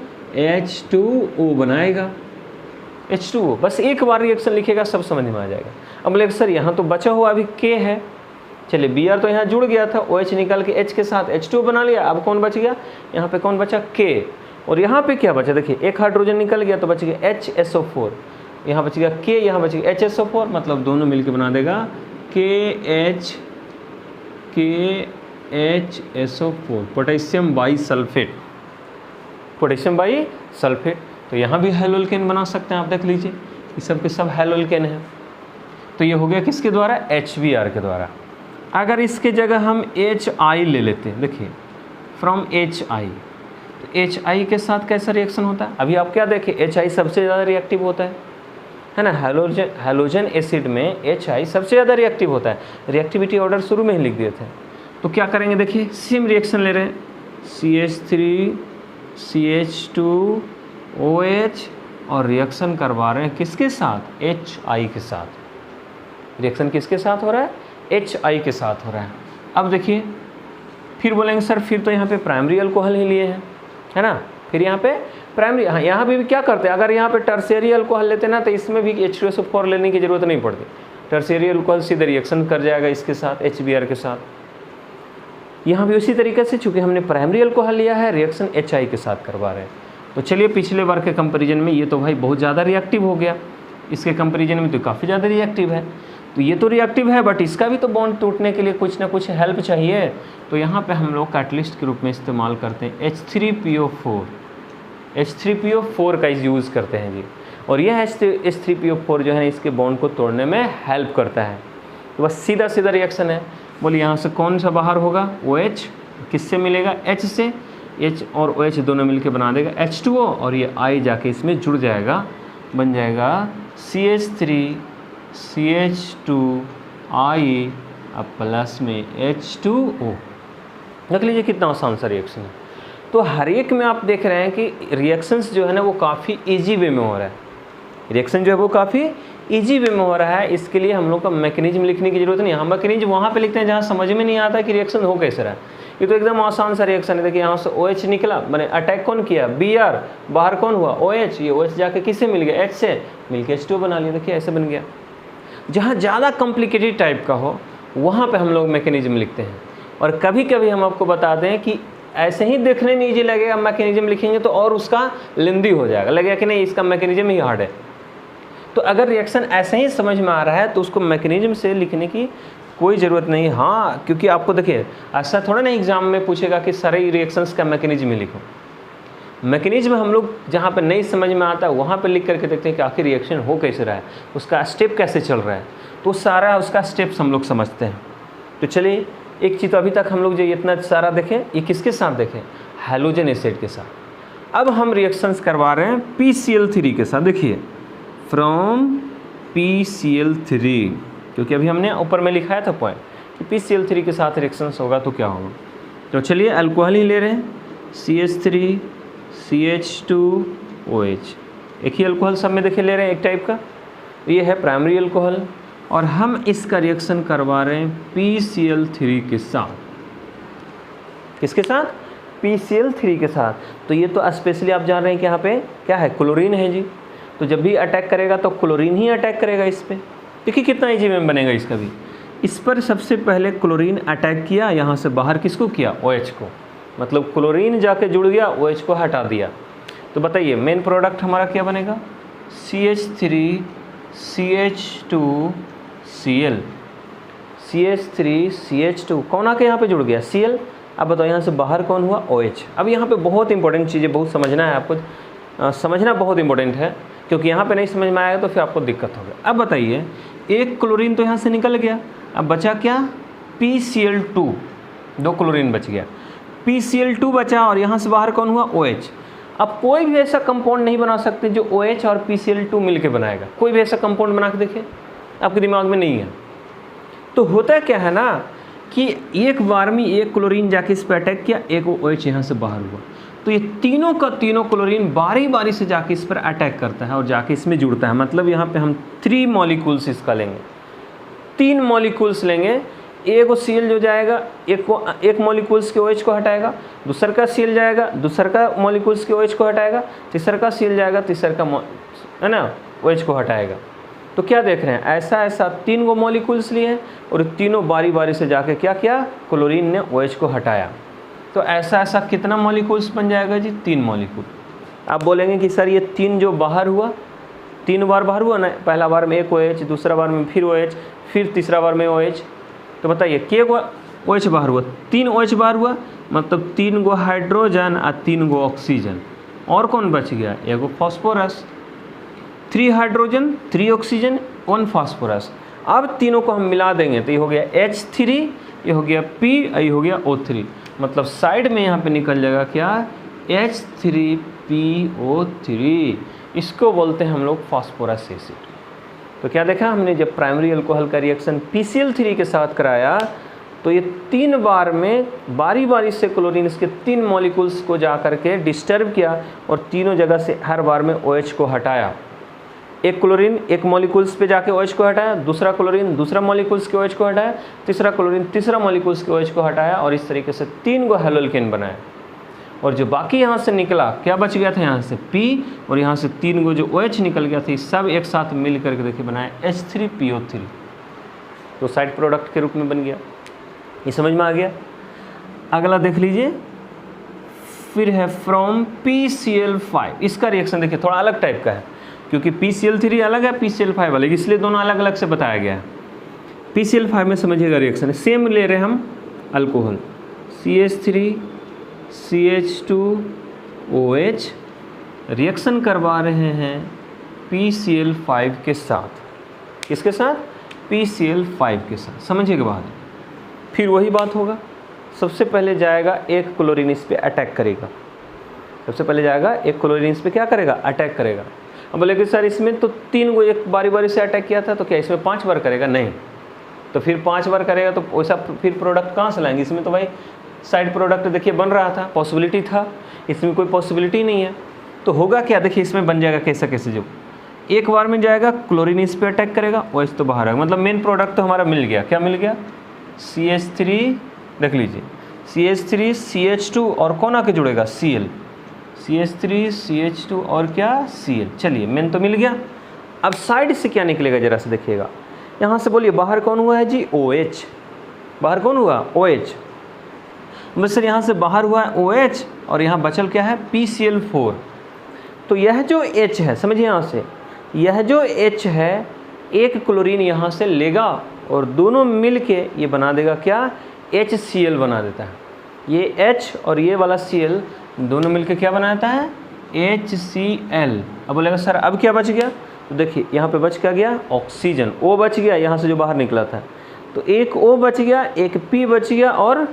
H2O बनाएगा, H2O। बस एक बार रिएक्शन लिखेगा, सब समझ में आ जाएगा। अब बोले सर यहाँ तो बचा हुआ अभी K है, चलिए Br तो यहाँ जुड़ गया था, OH निकाल के H के साथ H2O बना लिया। अब कौन बच गया, यहाँ पे कौन बचा, K, और यहाँ पे क्या बचा, देखिए एक हाइड्रोजन निकल गया तो बच गया HSO4, यहाँ बच गया K, यहाँ बच गया HSO4, मतलब दोनों मिलके बना देगा KHSO4, पोटेशियम बाईसल्फेट, पोटेशियम बाईसल्फेट। तो यहाँ भी हैलोअल्केन बना सकते हैं आप, देख लीजिए ये सब के सब हैलोअल्केन है। तो ये हो गया किसके द्वारा, HBr के द्वारा। अगर इसके जगह हम HI ले लेते हैं, देखिए फ्रॉम HI, तो HI के साथ कैसा रिएक्शन होता है, अभी आप क्या देखें, HI सबसे ज़्यादा रिएक्टिव होता है ना। हैलोजन एसिड में HI सबसे ज़्यादा रिएक्टिव होता है। रिएक्टिविटी ऑर्डर शुरू में ही लिख दिए थे। तो क्या करेंगे, देखिए सेम रिएक्शन ले रहे हैं, CH3CH2OH, और रिएक्शन करवा रहे हैं किसके साथ, HI के साथ। रिएक्शन किसके साथ हो रहा है, HI के साथ हो रहा है। अब देखिए फिर बोलेंगे सर फिर तो यहाँ पे प्राइमरी अल्कोहल ही लिए हैं, है ना, फिर यहाँ पे प्राइमरी, हाँ यहाँ भी क्या करते हैं, अगर यहाँ पे टर्शियरी अल्कोहल लेते ना तो इसमें भी H2SO4 लेने की ज़रूरत नहीं पड़ती। टर्शियरी अल्कोहल सीधे रिएक्शन कर जाएगा इसके साथ, HBr के साथ। यहाँ भी उसी तरीके से, चूँकि हमने प्राइमरी अल्कोहल लिया है, रिएक्शन HI के साथ करवा रहे हैं। तो चलिए पिछले बार के कंपेरिजन में ये तो भाई बहुत ज़्यादा रिएक्टिव हो गया, इसके कंपेरिजन में तो काफ़ी ज़्यादा रिएक्टिव है। तो ये तो रिएक्टिव है, बट इसका भी तो बॉन्ड टूटने के लिए कुछ ना कुछ हेल्प चाहिए। तो यहाँ पे हम लोग कैटलिस्ट के रूप में इस्तेमाल करते हैं H3PO4 का यूज़ करते हैं जी। और यह H3PO4 जो है इसके बॉन्ड को तोड़ने में हेल्प करता है। तो बस सीधा सीधा रिएक्शन है। बोलिए यहाँ से कौन सा बाहर होगा, OH किससे मिलेगा, H से, H और OH दोनों मिलके बना देगा H2O, और ये I जाके इसमें जुड़ जाएगा, बन जाएगा CH3CH2I, अब प्लस में H2O। देख लीजिए कितना आसान सा रिएक्शन है। तो हर एक में आप देख रहे हैं कि रिएक्शंस जो है ना वो काफ़ी इजी वे में हो रहा है। रिएक्शन जो है वो काफ़ी इजी वे में हो रहा है। इसके लिए हम लोग का मैकेनिज्म लिखने की जरूरत नहीं है। हम मैकेनिज्म वहाँ पे लिखते हैं जहाँ समझ में नहीं आता कि रिएक्शन हो कैसे रहा है। ये तो एकदम आसान सा रिएक्शन है। देखिए यहाँ से OH निकला, मैंने अटैक कौन किया, Br, बाहर कौन हुआ, OH, ये OH जाके किससे मिल गया, H से मिलके H2O बना लिया। देखिए ऐसे बन गया। जहाँ ज़्यादा कॉम्प्लिकेटेड टाइप का हो वहाँ पे हम लोग मैकेनिज्म लिखते हैं। और कभी कभी हम आपको बताते हैं कि ऐसे ही देखने में ईजी लगेगा, मैकेनिज्म लिखेंगे तो और उसका लेंदी हो जाएगा, लगेगा कि नहीं इसका मैकेनिज्म ही हार्ड है। तो अगर रिएक्शन ऐसे ही समझ में आ रहा है तो उसको मैकेनिज्म से लिखने की कोई ज़रूरत नहीं। हाँ, क्योंकि आपको देखिए ऐसा थोड़ा ना एग्जाम में पूछेगा कि सारे रिएक्शंस का मैकेनिज्म ही लिखो। मैकेनिज्म हम लोग जहाँ पर नहीं समझ में आता वहाँ पर लिख करके देखते हैं कि आखिर रिएक्शन हो कैसे रहा है, उसका स्टेप कैसे चल रहा है, तो सारा उसका स्टेप्स हम लोग समझते हैं। तो चलिए एक चीज़ तो अभी तक हम लोग जो इतना सारा देखें, ये किसके साथ देखें, हैलोजन एसिड के साथ। अब हम रिएक्शंस करवा रहे हैं PCl3 के साथ। देखिए फ्रॉम PCl3, क्योंकि अभी हमने ऊपर में लिखाया था पॉइंट कि PCl3 के साथ रिएक्शंस होगा तो क्या होगा। तो चलिए अल्कोहल ही ले रहे हैं, CH3 CH2OH, एक ही अल्कोहल सब में देखिए ले रहे हैं एक टाइप का, ये है प्राइमरी अल्कोहल और हम इसका रिएक्शन करवा रहे हैं PCl3 के साथ। किसके साथ? PCl3 के साथ। तो ये तो स्पेशली आप जान रहे हैं कि यहाँ पे क्या है, क्लोरीन है जी। तो जब भी अटैक करेगा तो क्लोरीन ही अटैक करेगा इस पर। देखिए कितना ईजी में बनेगा इसका भी। इस पर सबसे पहले क्लोरीन अटैक किया, यहाँ से बाहर किसको किया, OH को, मतलब क्लोरीन जाके जुड़ गया, OH को हटा दिया। तो बताइए मेन प्रोडक्ट हमारा क्या बनेगा, CH3 CH2Cl, CH3 CH2 कौन आके यहाँ पे जुड़ गया, Cl। अब बताओ यहाँ से बाहर कौन हुआ, OH। अब यहाँ पे बहुत इंपॉर्टेंट चीज़ें बहुत समझना है आपको, समझना बहुत इंपॉर्टेंट है, क्योंकि यहाँ पे नहीं समझ में आएगा तो फिर आपको दिक्कत होगी। अब बताइए एक क्लोरीन तो यहाँ से निकल गया, अब बचा क्या, PCl2, 2 क्लोरीन बच गया, PCl2 बचा और यहाँ से बाहर कौन हुआ, OH। अब कोई भी ऐसा कंपाउंड नहीं बना सकते जो OH और PCl2 मिलके बनाएगा, कोई भी ऐसा कंपाउंड बना के देखिए, आपके दिमाग में नहीं है। तो होता क्या है ना कि एक बार में एक क्लोरीन जाके इस पर अटैक किया, एक OH यहाँ से बाहर हुआ, तो ये तीनों का तीनों क्लोरीन बारी बारी से जाके इस पर अटैक करता है और जाके इसमें जुड़ता है। मतलब यहाँ पे हम 3 मॉलिक्यूल्स इसका लेंगे, 3 मॉलिक्यूल्स लेंगे, एक Cl जो जाएगा एक मॉलिक्यूल्स के OH को हटाएगा, दूसर का Cl जाएगा, दूसर का मॉलिक्यूल्स के OH को हटाएगा, तीसर का Cl जाएगा, तीसर का है ना OH को हटाएगा। तो क्या देख रहे हैं, ऐसा 3 गो मॉलिक्यूल्स लिए हैं और तीनों बारी बारी से जाके क्या किया, क्लोरीन ने OH को हटाया। तो ऐसा कितना मॉलिक्यूल्स बन जाएगा जी, 3 मॉलिक्यूल। आप बोलेंगे कि सर ये 3 जो बाहर हुआ, 3 बार बाहर हुआ ना, पहला बार में एक OH, दूसरा बार में फिर OH, फिर तीसरा बार में OH। तो बताइए के OH बाहर हुआ, 3 OH बाहर हुआ, मतलब 3 गो हाइड्रोजन और 3 गो ऑक्सीजन, और कौन बच गया, एगो फास्फोरस, 3 हाइड्रोजन 3 ऑक्सीजन 1 फास्फोरस। अब तीनों को हम मिला देंगे तो ये हो गया H3, ये हो गया P, ये हो गया O3, मतलब साइड में यहाँ पे निकल जाएगा क्या, H3PO3, इसको बोलते हैं हम लोग फास्फोरस एसिड। तो क्या देखा हमने, जब प्राइमरी अल्कोहल का रिएक्शन PCl3 के साथ कराया तो ये 3 बार में बारी बारी से क्लोरीन इसके 3 मॉलिक्यूल्स को जा करके डिस्टर्ब किया और तीनों जगह से हर बार में OH को हटाया। एक क्लोरीन एक मॉलिक्यूल्स पे जाके OH को हटाया, दूसरा क्लोरीन दूसरा मॉलिक्यूल्स के OH को हटाया, तीसरा क्लोरीन तीसरा मॉलिक्यूल्स के OH को हटाया और इस तरीके से 3 गो हैलोल्केन बनाया। और जो बाकी यहाँ से निकला क्या बच गया था, यहाँ से P और यहाँ से 3 गो जो OH निकल गया था, सब एक साथ मिल करके देखिए बनाया H3PO3, तो साइड प्रोडक्ट के रूप में बन गया। ये समझ में आ गया। अगला देख लीजिए, फिर है फ्रॉम PCl5। इसका रिएक्शन देखिए थोड़ा अलग टाइप का है, क्योंकि PCl3 अलग है, PCl5 अलग, इसलिए दोनों अलग अलग से बताया गया है। PCl5 में समझिएगा रिएक्शन सेम ले रहे हैं हम अल्कोहल, CH3 CH2OH, रिएक्शन करवा रहे हैं PCl5 के साथ। किसके साथ, PCl5 के साथ। समझिएगा बात, फिर वही बात होगा, सबसे पहले जाएगा एक क्लोरीन इस पे अटैक करेगा, सबसे पहले जाएगा एक क्लोरीन इस पे क्या करेगा, अटैक करेगा। अब बोले कि सर इसमें तो 3 गो एक बारी बारी से अटैक किया था, तो क्या इसमें 5 बार करेगा, नहीं, तो फिर 5 बार करेगा तो वैसा फिर प्रोडक्ट कहाँ से लाएंगे, इसमें तो भाई साइड प्रोडक्ट देखिए बन रहा था, पॉसिबिलिटी था, इसमें कोई पॉसिबिलिटी नहीं है। तो होगा क्या, देखिए इसमें बन जाएगा कैसा कैसे, जो एक बार में जाएगा क्लोरीन इस पे अटैक करेगा, OH तो बाहर आएगा, मतलब मेन प्रोडक्ट तो हमारा मिल गया। क्या मिल गया, CH3, देख लीजिए CH3 CH2 और कौन आके जुड़ेगा, Cl, CH3 CH2 और क्या, Cl। चलिए मेन तो मिल गया। अब साइड से क्या निकलेगा जरा से देखिएगा, यहाँ से बोलिए बाहर कौन हुआ है जी, OH, बाहर कौन हुआ, OH। बस सर यहाँ से बाहर हुआ है OH और यहाँ बचल क्या है, PCl4। तो यह जो H है, समझिए यहाँ से यह जो H है, एक क्लोरीन यहाँ से लेगा और दोनों मिल के ये बना देगा क्या, HCl बना देता है। ये H और ये वाला Cl दोनों मिलके क्या बनाता है, HCl। अब बोलेगा सर अब क्या बच गया, तो देखिए यहाँ पे बच क्या गया, ऑक्सीजन, O बच गया यहाँ से जो बाहर निकला था, तो एक O बच गया, एक P बच गया और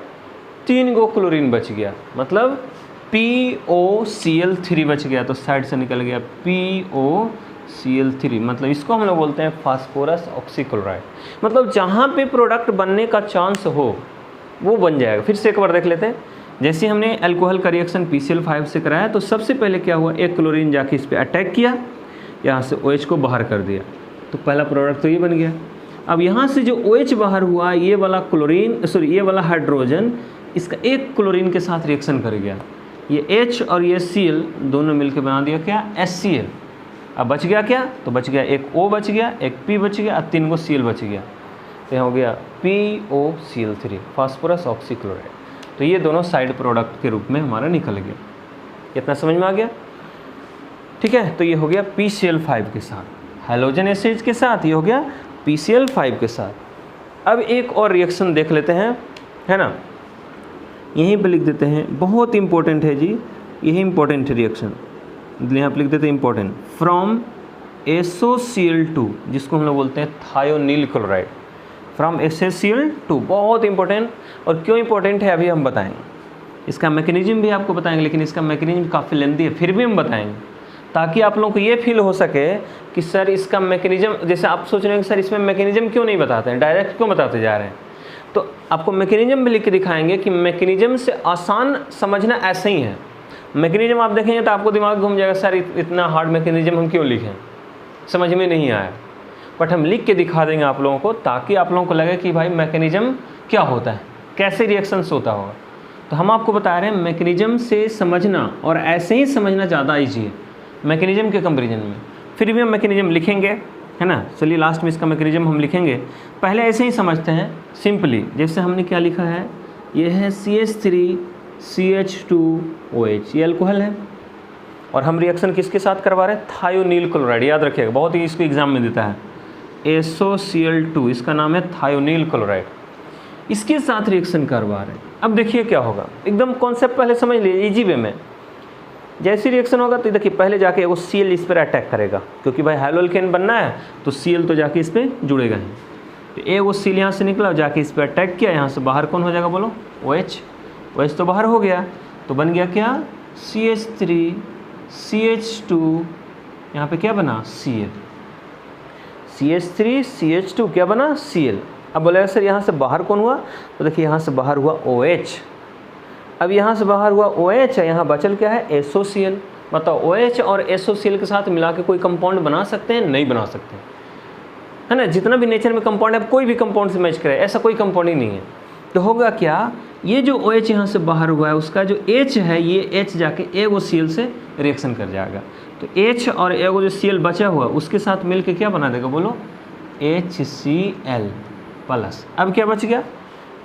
3 गो क्लोरीन बच गया, मतलब POCl3 बच गया। तो साइड से निकल गया Cl3, मतलब इसको हम लोग बोलते हैं फास्फोरस ऑक्सीक्लोराइड। मतलब जहाँ पे प्रोडक्ट बनने का चांस हो वो बन जाएगा। फिर से एक बार देख लेते हैं। जैसे हमने अल्कोहल का रिएक्शन PCl5 से कराया तो सबसे पहले क्या हुआ, एक क्लोरीन जाके इस पर अटैक किया, यहाँ से OH को बाहर कर दिया, तो पहला प्रोडक्ट तो ये बन गया। अब यहाँ से जो OH बाहर हुआ, ये वाला क्लोरीन ये वाला हाइड्रोजन इसका एक क्लोरीन के साथ रिएक्शन कर गया, ये H और ये Cl दोनों मिलकर बना दिया क्या, HCl। अब बच गया क्या, तो बच गया एक O बच गया, एक P बच गया और 3 को Cl बच गया, तो यहाँ हो गया POCl3 फास्फोरस ऑक्सीक्लोराइड। तो ये दोनों साइड प्रोडक्ट के रूप में हमारा निकल गया। इतना समझ में आ गया, ठीक है। तो ये हो गया PCl5 के साथ हैलोजन एसिड के साथ, ये हो गया PCl5 के साथ। अब एक और रिएक्शन देख लेते हैं, है ना, यहीं पे लिख देते हैं, बहुत इंपॉर्टेंट है जी, यही इंपॉर्टेंट है रिएक्शन, यहाँ पे लिख देते हैं इंपॉर्टेंट, फ्रॉम SOCl2, जिसको हम लोग बोलते हैं थायोनील क्लोराइड, फ्रॉम SOCl2, बहुत इंपॉर्टेंट। और क्यों इंपॉर्टेंट है अभी हम बताएंगे, इसका मैकेनिज्म भी आपको बताएंगे, लेकिन इसका मैकेनिज्म काफ़ी लेंदी है, फिर भी हम बताएंगे ताकि आप लोगों को ये फील हो सके कि सर इसका मैकेनिज्म, जैसे आप सोच रहे हैं कि सर इसमें मैकेनिज्म क्यों नहीं बताते हैं, डायरेक्ट क्यों बताते जा रहे हैं, तो आपको मैकेनिज्म भी लिख के दिखाएंगे कि मैकेनिज्म से आसान समझना ऐसे ही है। मैकेनिज्म आप देखेंगे तो आपको दिमाग घूम जाएगा, सर इतना हार्ड मैकेनिज्म हम क्यों लिखें, समझ में नहीं आया, बट हम लिख के दिखा देंगे आप लोगों को, ताकि आप लोगों को लगे कि भाई मैकेनिज्म क्या होता है, कैसे रिएक्शंस होता होगा। तो हम आपको बता रहे हैं मैकेनिज्म से समझना और ऐसे ही समझना ज़्यादा ईजी है मैकेनिज्म के कंपेरिजन में। फिर भी हम मैकेनिज्म लिखेंगे, है ना, चलिए लास्ट में इसका मैकेनिज्म हम लिखेंगे। पहले ऐसे ही समझते हैं सिंपली, जैसे हमने क्या लिखा है, ये है CH3CH2OH, ये अल्कोहल है, और हम रिएक्शन किसके साथ करवा रहे हैं, थायोनील क्लोराइड, याद रखिएगा, बहुत ही इसको एग्जाम में देता है, SOCl2, इसका नाम है थायोनील क्लोराइड, इसके साथ रिएक्शन करवा रहे हैं। अब देखिए क्या होगा, एकदम कॉन्सेप्ट पहले समझ लीजिए इजी वे में। जैसी रिएक्शन होगा तो देखिए पहले जाके वो Cl इस पर अटैक करेगा, क्योंकि भाई हैलोअल्केन बनना है तो Cl तो जाके इस पर जुड़ेगा ही, तो वो Cl यहाँ से निकला, जाके इस पर अटैक किया, यहाँ से बाहर कौन हो जाएगा बोलो, OH तो बाहर हो गया, तो बन गया क्या, CH3CH2, यहाँ पे क्या बना, Cl, CH3CH2 क्या बना, Cl। अब बोलेगा सर यहाँ से बाहर कौन हुआ, तो देखिए यहाँ से बाहर हुआ OH, अब यहाँ से बाहर हुआ OH है, यहाँ बचल क्या है, SOCl। मतलब OH और SOCl के साथ मिला के कोई कंपाउंड बना सकते हैं, नहीं बना सकते, है ना। जितना भी नेचर में कंपाउंड है, कोई भी कंपाउंड से मैच करे, ऐसा कोई कंपाउंड ही नहीं है। तो होगा क्या, ये जो OH यहाँ से बाहर हुआ है, उसका जो H है, ये H जाके एगो Cl से रिएक्शन कर जाएगा, तो H और एगो जो Cl बचा हुआ उसके साथ मिल के क्या बना देगा बोलो, HCl प्लस। अब क्या बच गया,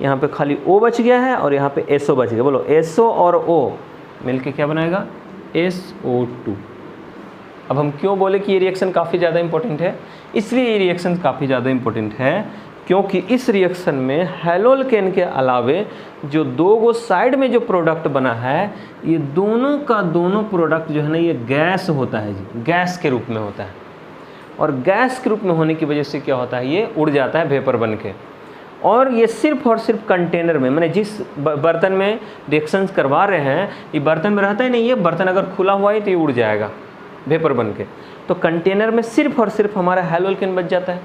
यहाँ पे खाली O बच गया है और यहाँ पे SO बच गया, बोलो SO और O मिलके क्या बनाएगा, SO2। अब हम क्यों बोले कि ये रिएक्शन काफ़ी ज़्यादा इंपॉर्टेंट है, इसलिए ये रिएक्शन काफ़ी ज़्यादा इंपॉर्टेंट है क्योंकि इस रिएक्शन में हैलोअल्केन के अलावे जो दो गो साइड में जो प्रोडक्ट बना है, ये दोनों का दोनों प्रोडक्ट जो है ना, ये गैस होता है जी, गैस के रूप में होता है, और गैस के रूप में होने की वजह से क्या होता है, ये उड़ जाता है वेपर बन के, और ये सिर्फ और सिर्फ कंटेनर में, मैंने जिस बर्तन में रिएक्शंस करवा रहे हैं, ये बर्तन में रहता ही नहीं, ये बर्तन अगर खुला हुआ है तो ये उड़ जाएगा वेपर बन के, तो कंटेनर में सिर्फ और सिर्फ हमारा हैलोअल्केन बच जाता है।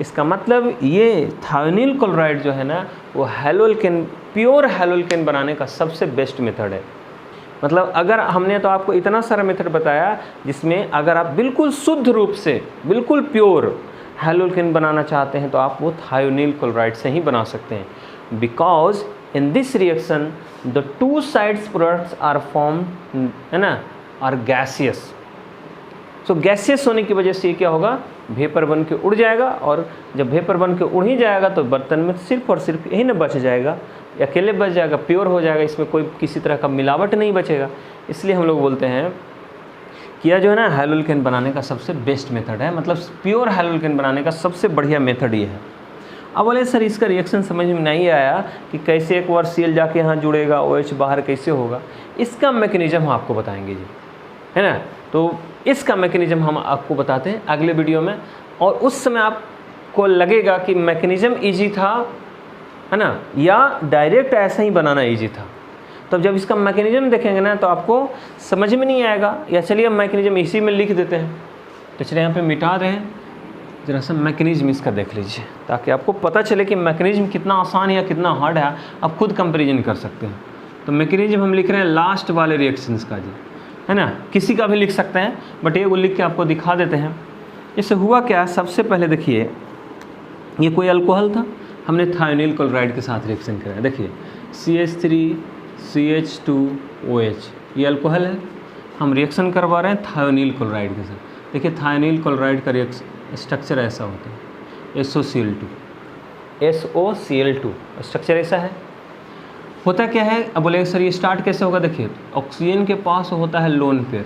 इसका मतलब ये थायोनील क्लोराइड जो है ना, वो हैलोअल्केन, प्योर हैलोअल्केन बनाने का सबसे बेस्ट मेथड है। मतलब अगर हमने तो आपको इतना सारा मेथड बताया जिसमें अगर आप बिल्कुल शुद्ध रूप से, बिल्कुल प्योर हैलोअल्केन बनाना चाहते हैं तो आप वो थायोनील क्लोराइड से ही बना सकते हैं, because in this reaction the two sides products are form, है ना, आर गैसियस। सो गैसियस होने की वजह से ये क्या होगा, वेपर बन के उड़ जाएगा, और जब वेपर बन के उड़ ही जाएगा तो बर्तन में सिर्फ और सिर्फ यही ना बच जाएगा, अकेले बच जाएगा, प्योर हो जाएगा, इसमें कोई किसी तरह का मिलावट नहीं बचेगा। इसलिए हम लोग बोलते हैं कि यह जो है ना हैलोअल्केन बनाने का सबसे बेस्ट मेथड है, मतलब प्योर हैलोअल्केन बनाने का सबसे बढ़िया मेथड ये है। अब बोले सर इसका रिएक्शन समझ में नहीं आया कि कैसे एक बार Cl जाके यहाँ जुड़ेगा, OH बाहर कैसे होगा, इसका मैकेनिज्म हम आपको बताएंगे जी, है ना। तो इसका मैकेनिज्म हम आपको बताते हैं अगले वीडियो में, और उस समय आपको लगेगा कि मैकेनिज्म ईजी था, है ना, या डायरेक्ट ऐसा ही बनाना ईजी था। तब जब इसका मैकेनिज्म देखेंगे ना तो आपको समझ में नहीं आएगा, या चलिए हम मैकेनिज्म इसी में लिख देते हैं, तो चलिए यहाँ पे मिटा रहे हैं, ज़रा सा मैकेनिज्म इसका देख लीजिए ताकि आपको पता चले कि मैकेनिज्म कितना आसान या कितना हार्ड है, आप खुद कंपेरिजन कर सकते हैं। तो मैकेनिज्म हम लिख रहे हैं लास्ट वाले रिएक्शंस का जी, है ना, किसी का भी लिख सकते हैं, बट ये वो लिख के आपको दिखा देते हैं। इससे हुआ क्या, सबसे पहले देखिए ये कोई अल्कोहल था, हमने थायोनिल क्लोराइड के साथ रिएक्शन कराया। देखिए CH3CH2OH ये अल्कोहल है, हम रिएक्शन करवा रहे हैं थायोनिल क्लोराइड के साथ। देखिए थायोनिल क्लोराइड का स्ट्रक्चर ऐसा होता है, SOCl2 स्ट्रक्चर ऐसा है। होता क्या है, अब बोले सर ये स्टार्ट कैसे होगा, देखिए ऑक्सीजन के पास होता है लोन पेयर,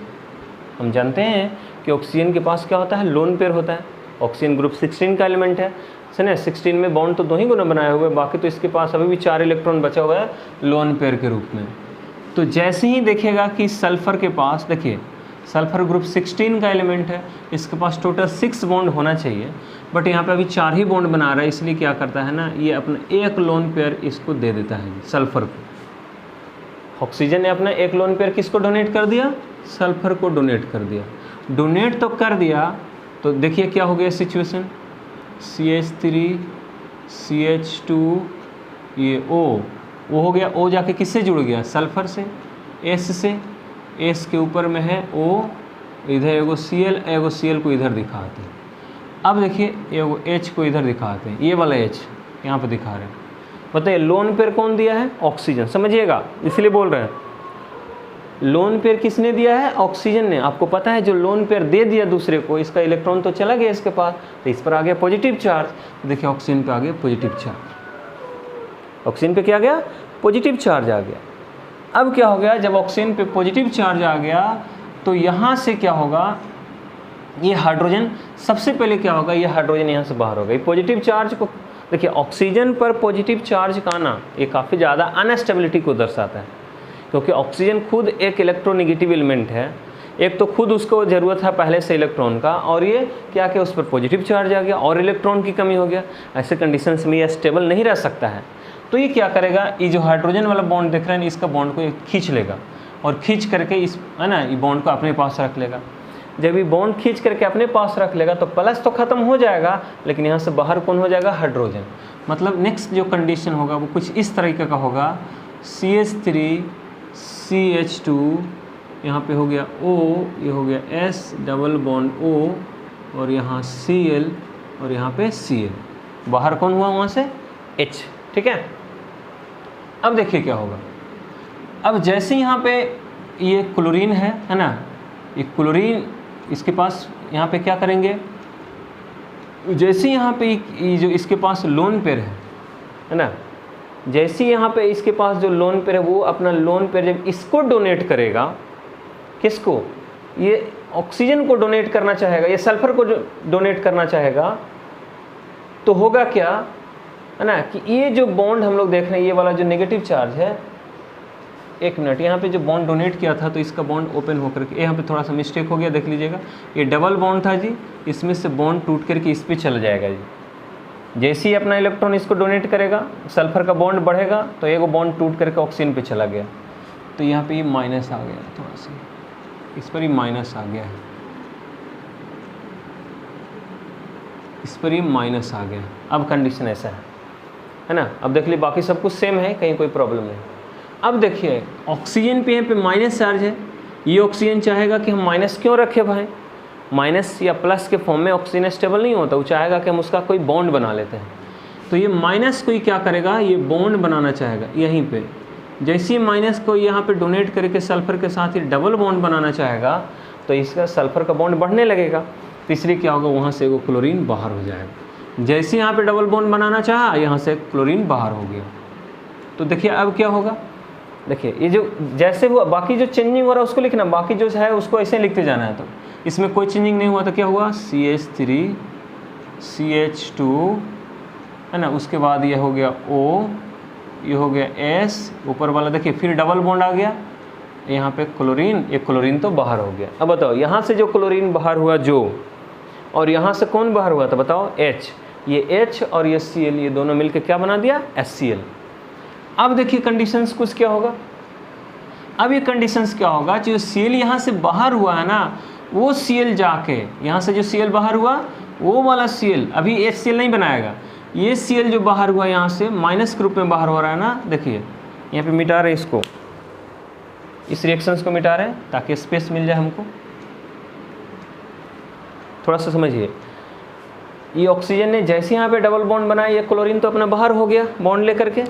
हम जानते हैं कि ऑक्सीजन के पास क्या होता है, लोन पेयर होता है। ऑक्सीजन ग्रुप 16 का एलिमेंट है, सुने 16 में बॉन्ड तो 2 ही गुना बनाए हुए, बाकी तो इसके पास अभी भी 4 इलेक्ट्रॉन बचा हुआ है लोन पेयर के रूप में। तो जैसे ही देखेगा कि सल्फर के पास, देखिए सल्फर ग्रुप 16 का एलिमेंट है, इसके पास टोटल 6 बॉन्ड होना चाहिए, बट यहाँ पे अभी 4 ही बॉन्ड बना रहा है, इसलिए क्या करता है ना, ये अपना एक लोन पेयर इसको दे देता है सल्फर को। ऑक्सीजन ने अपना एक लोन पेयर किसको डोनेट कर दिया, सल्फर को डोनेट कर दिया। डोनेट तो कर दिया, तो देखिए क्या हो गया सिचुएशन, CH3CH2 ये O हो गया, O जाके किससे जुड़ गया, सल्फर से, S से, S के ऊपर में है O, इधर एगो Cl को इधर दिखाते हैं। अब देखिए एगो H को इधर दिखाते हैं, ये वाला H यहाँ पे दिखा रहे हैं। बताइए लोन पेयर कौन दिया है, ऑक्सीजन, समझिएगा इसलिए बोल रहे हैं। लोन पेयर किसने दिया है, ऑक्सीजन ने। आपको पता है जो लोन पेयर दे दिया दूसरे को, इसका इलेक्ट्रॉन तो चला गया इसके पास, तो इस पर आ गया पॉजिटिव चार्ज। तो देखिए ऑक्सीजन पे आ गया पॉजिटिव चार्ज, ऑक्सीजन पे क्या गया, पॉजिटिव चार्ज आ गया। अब क्या हो गया, जब ऑक्सीजन पे पॉजिटिव चार्ज आ गया तो यहाँ से क्या होगा, ये हाइड्रोजन सबसे पहले क्या होगा, ये हाइड्रोजन यहाँ से बाहर होगा। ये पॉजिटिव चार्ज को देखिए, ऑक्सीजन पर पॉजिटिव चार्ज का आना ये काफ़ी ज़्यादा अनस्टेबिलिटी को दर्शाता है, क्योंकि ऑक्सीजन खुद एक इलेक्ट्रोनेगेटिव एलिमेंट है। एक तो खुद उसको ज़रूरत है पहले से इलेक्ट्रॉन का, और ये क्या कि उस पर पॉजिटिव चार्ज आ गया और इलेक्ट्रॉन की कमी हो गया। ऐसे कंडीशंस में ये स्टेबल नहीं रह सकता है। तो ये क्या करेगा, ये जो हाइड्रोजन वाला बॉन्ड देख रहे हैं, इसका बॉन्ड को खींच लेगा और खींच करके इस, है ना, ये बॉन्ड को अपने पास रख लेगा। जब ये बॉन्ड खींच करके अपने पास रख लेगा तो प्लस तो ख़त्म हो जाएगा, लेकिन यहाँ से बाहर कौन हो जाएगा, हाइड्रोजन। मतलब नेक्स्ट जो कंडीशन होगा वो कुछ इस तरीके का होगा, CH3CH2 यहाँ पे हो गया O, ये हो गया S डबल बॉन्ड O, और यहाँ Cl और यहाँ पे Cl, बाहर कौन हुआ वहाँ से, H, ठीक है। अब देखिए क्या होगा, अब जैसे यहाँ पे ये क्लोरीन है ना, ये क्लोरीन इसके पास यहाँ पे क्या करेंगे, जैसे यहाँ पे ये जो इसके पास लोन पेयर है ना, जैसे यहाँ पे इसके पास जो लोन पेयर है, वो अपना लोन पेयर जब इसको डोनेट करेगा, किसको, ये ऑक्सीजन को डोनेट करना चाहेगा, ये सल्फर को डोनेट करना चाहेगा, तो होगा क्या, है ना, कि ये जो बॉन्ड हम लोग देख रहे हैं, ये वाला जो नेगेटिव चार्ज है, एक मिनट, यहाँ पे जो बॉन्ड डोनेट किया था तो इसका बॉन्ड ओपन होकर के, यहाँ पे थोड़ा सा मिस्टेक हो गया, देख लीजिएगा, ये डबल बॉन्ड था जी, इसमें से बॉन्ड टूट करके इस पे चला जाएगा जी। जैसे ही अपना इलेक्ट्रॉन इसको डोनेट करेगा, सल्फर का बॉन्ड बढ़ेगा, तो एक बॉन्ड टूट करके ऑक्सीजन पे चला गया, तो यहाँ पे ये माइनस आ गया, थोड़ा सा इस पर ही माइनस आ गया है, इस पर ही माइनस आ गया। अब कंडीशन ऐसा है ना। अब देख लीजिए बाकी सब कुछ सेम है, कहीं कोई प्रॉब्लम नहीं। अब देखिए ऑक्सीजन पे यहाँ पे माइनस चार्ज है, ये ऑक्सीजन चाहेगा कि हम माइनस क्यों रखें भाई, माइनस या प्लस के फॉर्म में ऑक्सीजन स्टेबल नहीं होता, वो चाहेगा कि हम उसका कोई बॉन्ड बना लेते हैं। तो ये माइनस को ही क्या करेगा, ये बॉन्ड बनाना चाहेगा यहीं पे। जैसे ही माइनस को यहाँ पे डोनेट करके सल्फर के साथ ही डबल बॉन्ड बनाना चाहेगा, तो इसका सल्फर का बॉन्ड बढ़ने लगेगा, तो इसलिए क्या होगा, वहाँ से वो क्लोरीन बाहर हो जाएगा। जैसे यहाँ पे डबल बॉन्ड बनाना चाहा, यहाँ से क्लोरीन बाहर हो गया। तो देखिए अब क्या होगा, देखिए ये जो जैसे हुआ, बाकी जो चेंजिंग हो रहा है उसको लिखना, बाकी जो है उसको ऐसे लिखते जाना है। तो इसमें कोई चेंजिंग नहीं हुआ, तो क्या हुआ, CH3CH2, है ना, उसके बाद ये हो गया O, ये हो गया S, ऊपर वाला देखिए फिर डबल बॉन्ड आ गया, यहाँ पे क्लोरीन, ये क्लोरीन तो बाहर हो गया। अब बताओ यहाँ से जो क्लोरीन बाहर हुआ जो, और यहाँ से कौन बाहर हुआ था बताओ, H। ये H और ये Cl, ये दोनों मिलकर क्या बना दिया, HCl। अब देखिए कंडीशंस कुछ क्या होगा, अब ये कंडीशंस क्या होगा, जो Cl यहाँ से बाहर हुआ है ना, वो Cl जाके यहाँ से जो Cl बाहर हुआ वो वाला Cl, अभी HCl नहीं बनाएगा, ये Cl जो बाहर हुआ यहाँ से माइनस के रूप में बाहर हो रहा है ना, देखिए यहाँ पे मिटा रहे इसको, इस रिएक्शंस को मिटा रहे हैं ताकि स्पेस मिल जाए हमको। थोड़ा सा समझिए, ये ऑक्सीजन ने जैसे यहाँ पे डबल बॉन्ड बनाया, ये क्लोरीन तो अपना बाहर हो गया बॉन्ड लेकर के।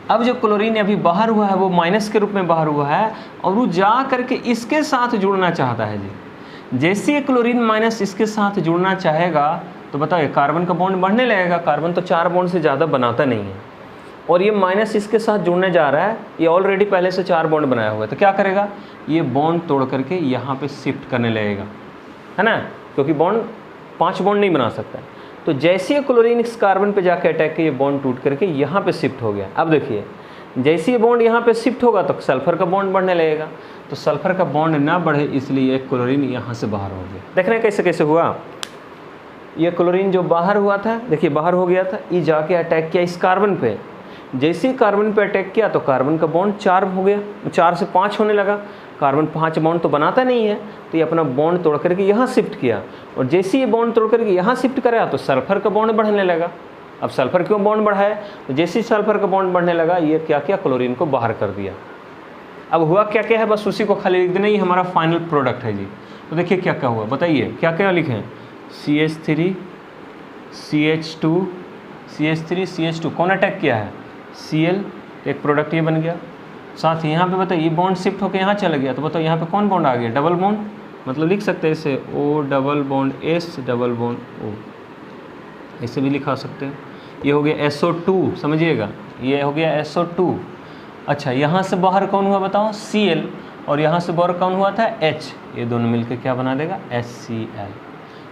अब जो क्लोरीन अभी बाहर हुआ है वो माइनस के रूप में बाहर हुआ है और वो जा करके इसके साथ जुड़ना चाहता है जी। जैसे ये क्लोरीन माइनस इसके साथ जुड़ना चाहेगा तो बताओ कार्बन का बॉन्ड बढ़ने लगेगा। कार्बन तो 4 बॉन्ड से ज़्यादा बनाता नहीं है और ये माइनस इसके साथ जुड़ने जा रहा है, ये ऑलरेडी पहले से 4 बॉन्ड बनाया हुआ है, तो क्या करेगा, ये बॉन्ड तोड़ करके यहाँ पे शिफ्ट करने लगेगा, है ना, क्योंकि बॉन्ड 5 बॉन्ड नहीं बना सकता। तो जैसे क्लोरीन इस कार्बन पे जाके अटैक के ये बॉन्ड टूट करके यहाँ पे शिफ्ट हो गया। अब देखिए जैसे ये बॉन्ड यहाँ पे शिफ्ट होगा तो सल्फर का बॉन्ड बढ़ने लगेगा, तो सल्फर का बॉन्ड ना बढ़े इसलिए क्लोरीन यहाँ से बाहर हो गया। देख रहे हैं कैसे कैसे हुआ, ये क्लोरीन जो बाहर हुआ था देखिए बाहर हो गया था, ये जाके अटैक किया इस कार्बन पे। जैसे ही कार्बन पे अटैक किया तो कार्बन का बॉन्ड 4 हो गया, 4 से 5 होने लगा। कार्बन 5 बॉन्ड तो बनाता नहीं है, तो ये अपना बॉन्ड तोड़ करके यहाँ शिफ्ट किया और जैसे ये बॉन्ड तोड़ करके यहाँ शिफ्ट करा तो सल्फर का बॉन्ड बढ़ने लगा। अब सल्फर क्यों बॉन्ड बढ़ा है, तो जैसे ही सल्फर का बॉन्ड बढ़ने लगा ये क्या किया, क्लोरीन को बाहर कर दिया। अब हुआ क्या क्या है, बस उसी को खाली लिख देना, ही हमारा फाइनल प्रोडक्ट है जी। तो देखिए क्या क्या हुआ, बताइए क्या क्या लिखें, CH3 CH2 CH3 CH2, कौन अटैक किया है, Cl, एक प्रोडक्ट ये बन गया। साथ ही यहाँ पे बताइए बॉन्ड शिफ्ट होकर यहाँ चला गया, तो बताओ यहाँ पे कौन बॉन्ड आ गया, डबल बॉन्ड, मतलब लिख सकते हैं इसे O double bond S double bond O, ऐसे भी लिखा सकते हैं। ये हो गया SO2, समझिएगा ये हो गया SO2। अच्छा यहाँ से बाहर कौन हुआ बताओ, Cl, और यहाँ से बाहर कौन हुआ था, H, ये दोनों मिलकर क्या बना देगा, HCl।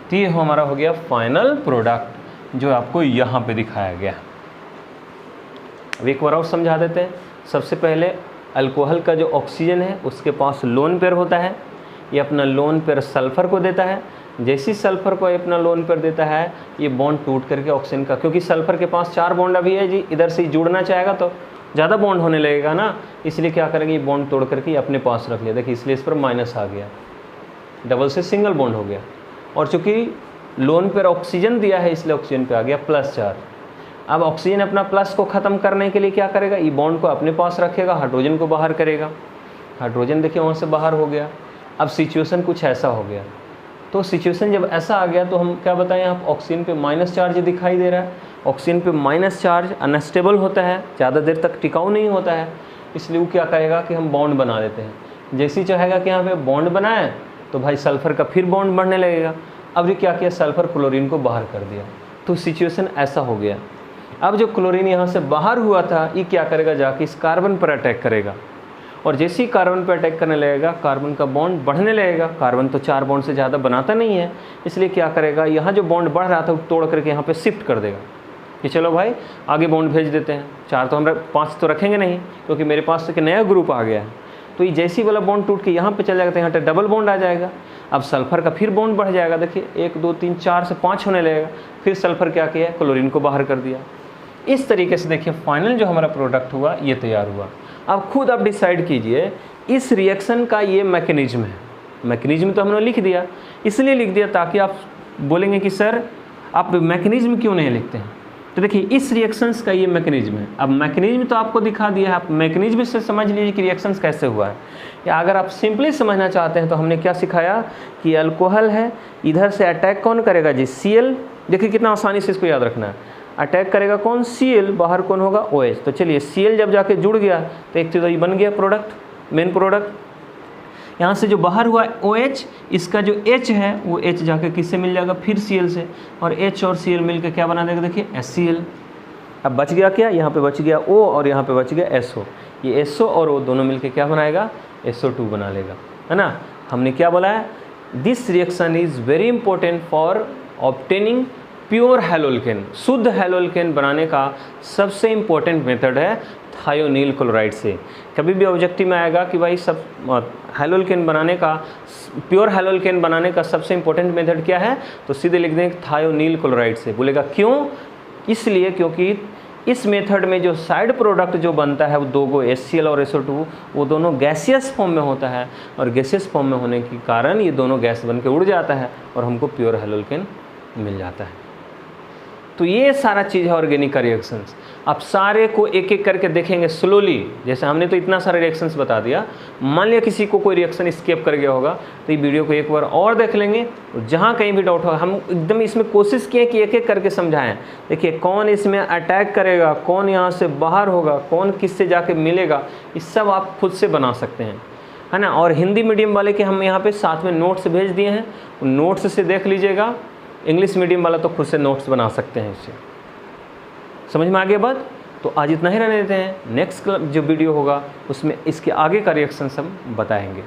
तो ये हमारा हो गया फाइनल प्रोडक्ट जो आपको यहाँ पे दिखाया गया। अब एक बार और समझा देते हैं। सबसे पहले अल्कोहल का जो ऑक्सीजन है उसके पास लोन पेयर होता है, ये अपना लोन पेयर सल्फ़र को देता है। जैसे ही सल्फ़र को अपना लोन पेयर देता है ये बॉन्ड टूट करके ऑक्सीजन का, क्योंकि सल्फ़र के पास 4 बॉन्ड अभी है जी, इधर से जुड़ना चाहेगा तो ज़्यादा बॉन्ड होने लगेगा ना, इसलिए क्या करेंगे, ये बॉन्ड तोड़ करके अपने पास रख लिया। देखिए इसलिए इस पर माइनस आ गया, डबल से सिंगल बॉन्ड हो गया। और चूँकि लोन पेयर ऑक्सीजन दिया है इसलिए ऑक्सीजन पे आ गया +4। अब ऑक्सीजन अपना प्लस को ख़त्म करने के लिए क्या करेगा, ये बॉन्ड को अपने पास रखेगा, हाइड्रोजन को बाहर करेगा। हाइड्रोजन देखिए वहाँ से बाहर हो गया। अब सिचुएशन कुछ ऐसा हो गया, तो सिचुएशन जब ऐसा आ गया तो हम क्या बताएं, आप ऑक्सीजन पे माइनस चार्ज दिखाई दे रहा है। ऑक्सीजन पे माइनस चार्ज अनस्टेबल होता है, ज़्यादा देर तक टिकाऊ नहीं होता है, इसलिए वो क्या करेगा कि हम बॉन्ड बना देते हैं। जैसे ही चाहेगा कि यहाँ पे बॉन्ड बनाए तो भाई सल्फ़र का फिर बॉन्ड बढ़ने लगेगा। अब ये क्या किया, सल्फ़र क्लोरीन को बाहर कर दिया, तो सिचुएशन ऐसा हो गया। अब जो क्लोरीन यहाँ से बाहर हुआ था ये क्या करेगा, जाके इस कार्बन पर अटैक करेगा, और जैसे ही कार्बन पर अटैक करने लगेगा कार्बन का बॉन्ड बढ़ने लगेगा। कार्बन तो 4 बॉन्ड से ज़्यादा बनाता नहीं है, इसलिए क्या करेगा, यहाँ जो बॉन्ड बढ़ रहा था वो तोड़ करके यहाँ पे शिफ्ट कर देगा कि चलो भाई आगे बॉन्ड भेज देते हैं। 4 तो हम 5 तो रखेंगे नहीं, क्योंकि मेरे पास एक नया ग्रुप आ गया है। तो ये जैसी वाला बॉन्ड टूट के यहाँ पे चला जाएगा तो यहाँ पे डबल बॉन्ड आ जाएगा। अब सल्फ़र का फिर बॉन्ड बढ़ जाएगा, देखिए 1 2 3 4 से 5 होने लगेगा। फिर सल्फ़र क्या किया, क्लोरीन को बाहर कर दिया। इस तरीके से देखिए फाइनल जो हमारा प्रोडक्ट हुआ ये तैयार हुआ। अब खुद आप डिसाइड कीजिए इस रिएक्शन का ये मैकेनिज्म है। मैकेनिज्म तो हमने लिख दिया, इसलिए लिख दिया ताकि आप बोलेंगे कि सर आप मैकेनिज्म क्यों नहीं लिखते हैं। तो देखिए इस रिएक्शंस का ये मैकेनिज्म है। अब मैकेनिज्म तो आपको दिखा दिया है, आप मैकेनिज्म से समझ लीजिए कि रिएक्शंस कैसे हुआ है। या अगर आप सिंपली समझना चाहते हैं तो हमने क्या सिखाया कि अल्कोहल है, इधर से अटैक कौन करेगा जी, Cl। देखिए कितना आसानी से इसको याद रखना है, अटैक करेगा कौन, Cl, बाहर कौन होगा, OH। तो चलिए Cl जब जाके जुड़ गया तो एक तो ये बन गया प्रोडक्ट, मेन प्रोडक्ट। यहाँ से जो बाहर हुआ OH, इसका जो H है वो H जाके किससे मिल जाएगा, फिर Cl से, और H और Cl मिलकर क्या बना देगा, देखिए HCl। अब बच गया क्या, यहाँ पे बच गया O और यहाँ पे बच गया SO। ये SO और O दोनों मिलकर क्या बनाएगा, SO2 बना लेगा, है ना। हमने क्या बोला है, this reaction is very important for obtaining pure haloalkane. शुद्ध हैलोल्केन बनाने का सबसे इम्पोर्टेंट मेथड है थायोनील क्लोराइड से। कभी भी ऑब्जेक्टिव में आएगा कि भाई सब हैलोल्केन बनाने का, प्योर हैलोल्केन बनाने का सबसे इम्पोर्टेंट मेथड क्या है, तो सीधे लिख देंगे थायोनील क्लोराइड से। बोलेगा क्यों, इसलिए क्योंकि इस मेथड में जो साइड प्रोडक्ट जो बनता है वो दो गो HCl और SO2 वो दोनों गैसियस फॉर्म में होता है, और गैसियस फॉर्म में होने के कारण ये दोनों गैस बन के उड़ जाता है और हमको प्योर हैलोअल्केन मिल जाता है। तो ये सारा चीज़ है ऑर्गेनिक का रिएक्शंस। आप सारे को एक एक करके देखेंगे स्लोली, जैसे हमने तो इतना सारे रिएक्शंस बता दिया, मान लिया किसी को कोई रिएक्शन स्किप कर गया होगा तो ये वीडियो को एक बार और देख लेंगे, जहाँ कहीं भी डाउट होगा हम एकदम इसमें कोशिश किए कि एक एक करके समझाएं। देखिए कौन इसमें अटैक करेगा, कौन यहाँ से बाहर होगा, कौन किससे जाके मिलेगा, ये सब आप खुद से बना सकते हैं, है ना। और हिंदी मीडियम वाले के हम यहाँ पे साथ में नोट्स भेज दिए हैं, उन नोट्स से देख लीजिएगा। इंग्लिश मीडियम वाला तो खुद से नोट्स बना सकते हैं, इससे समझ में आ गया बात। तो आज इतना ही रहने देते हैं, नेक्स्ट जो वीडियो होगा उसमें इसके आगे का रिएक्शन हम बताएंगे।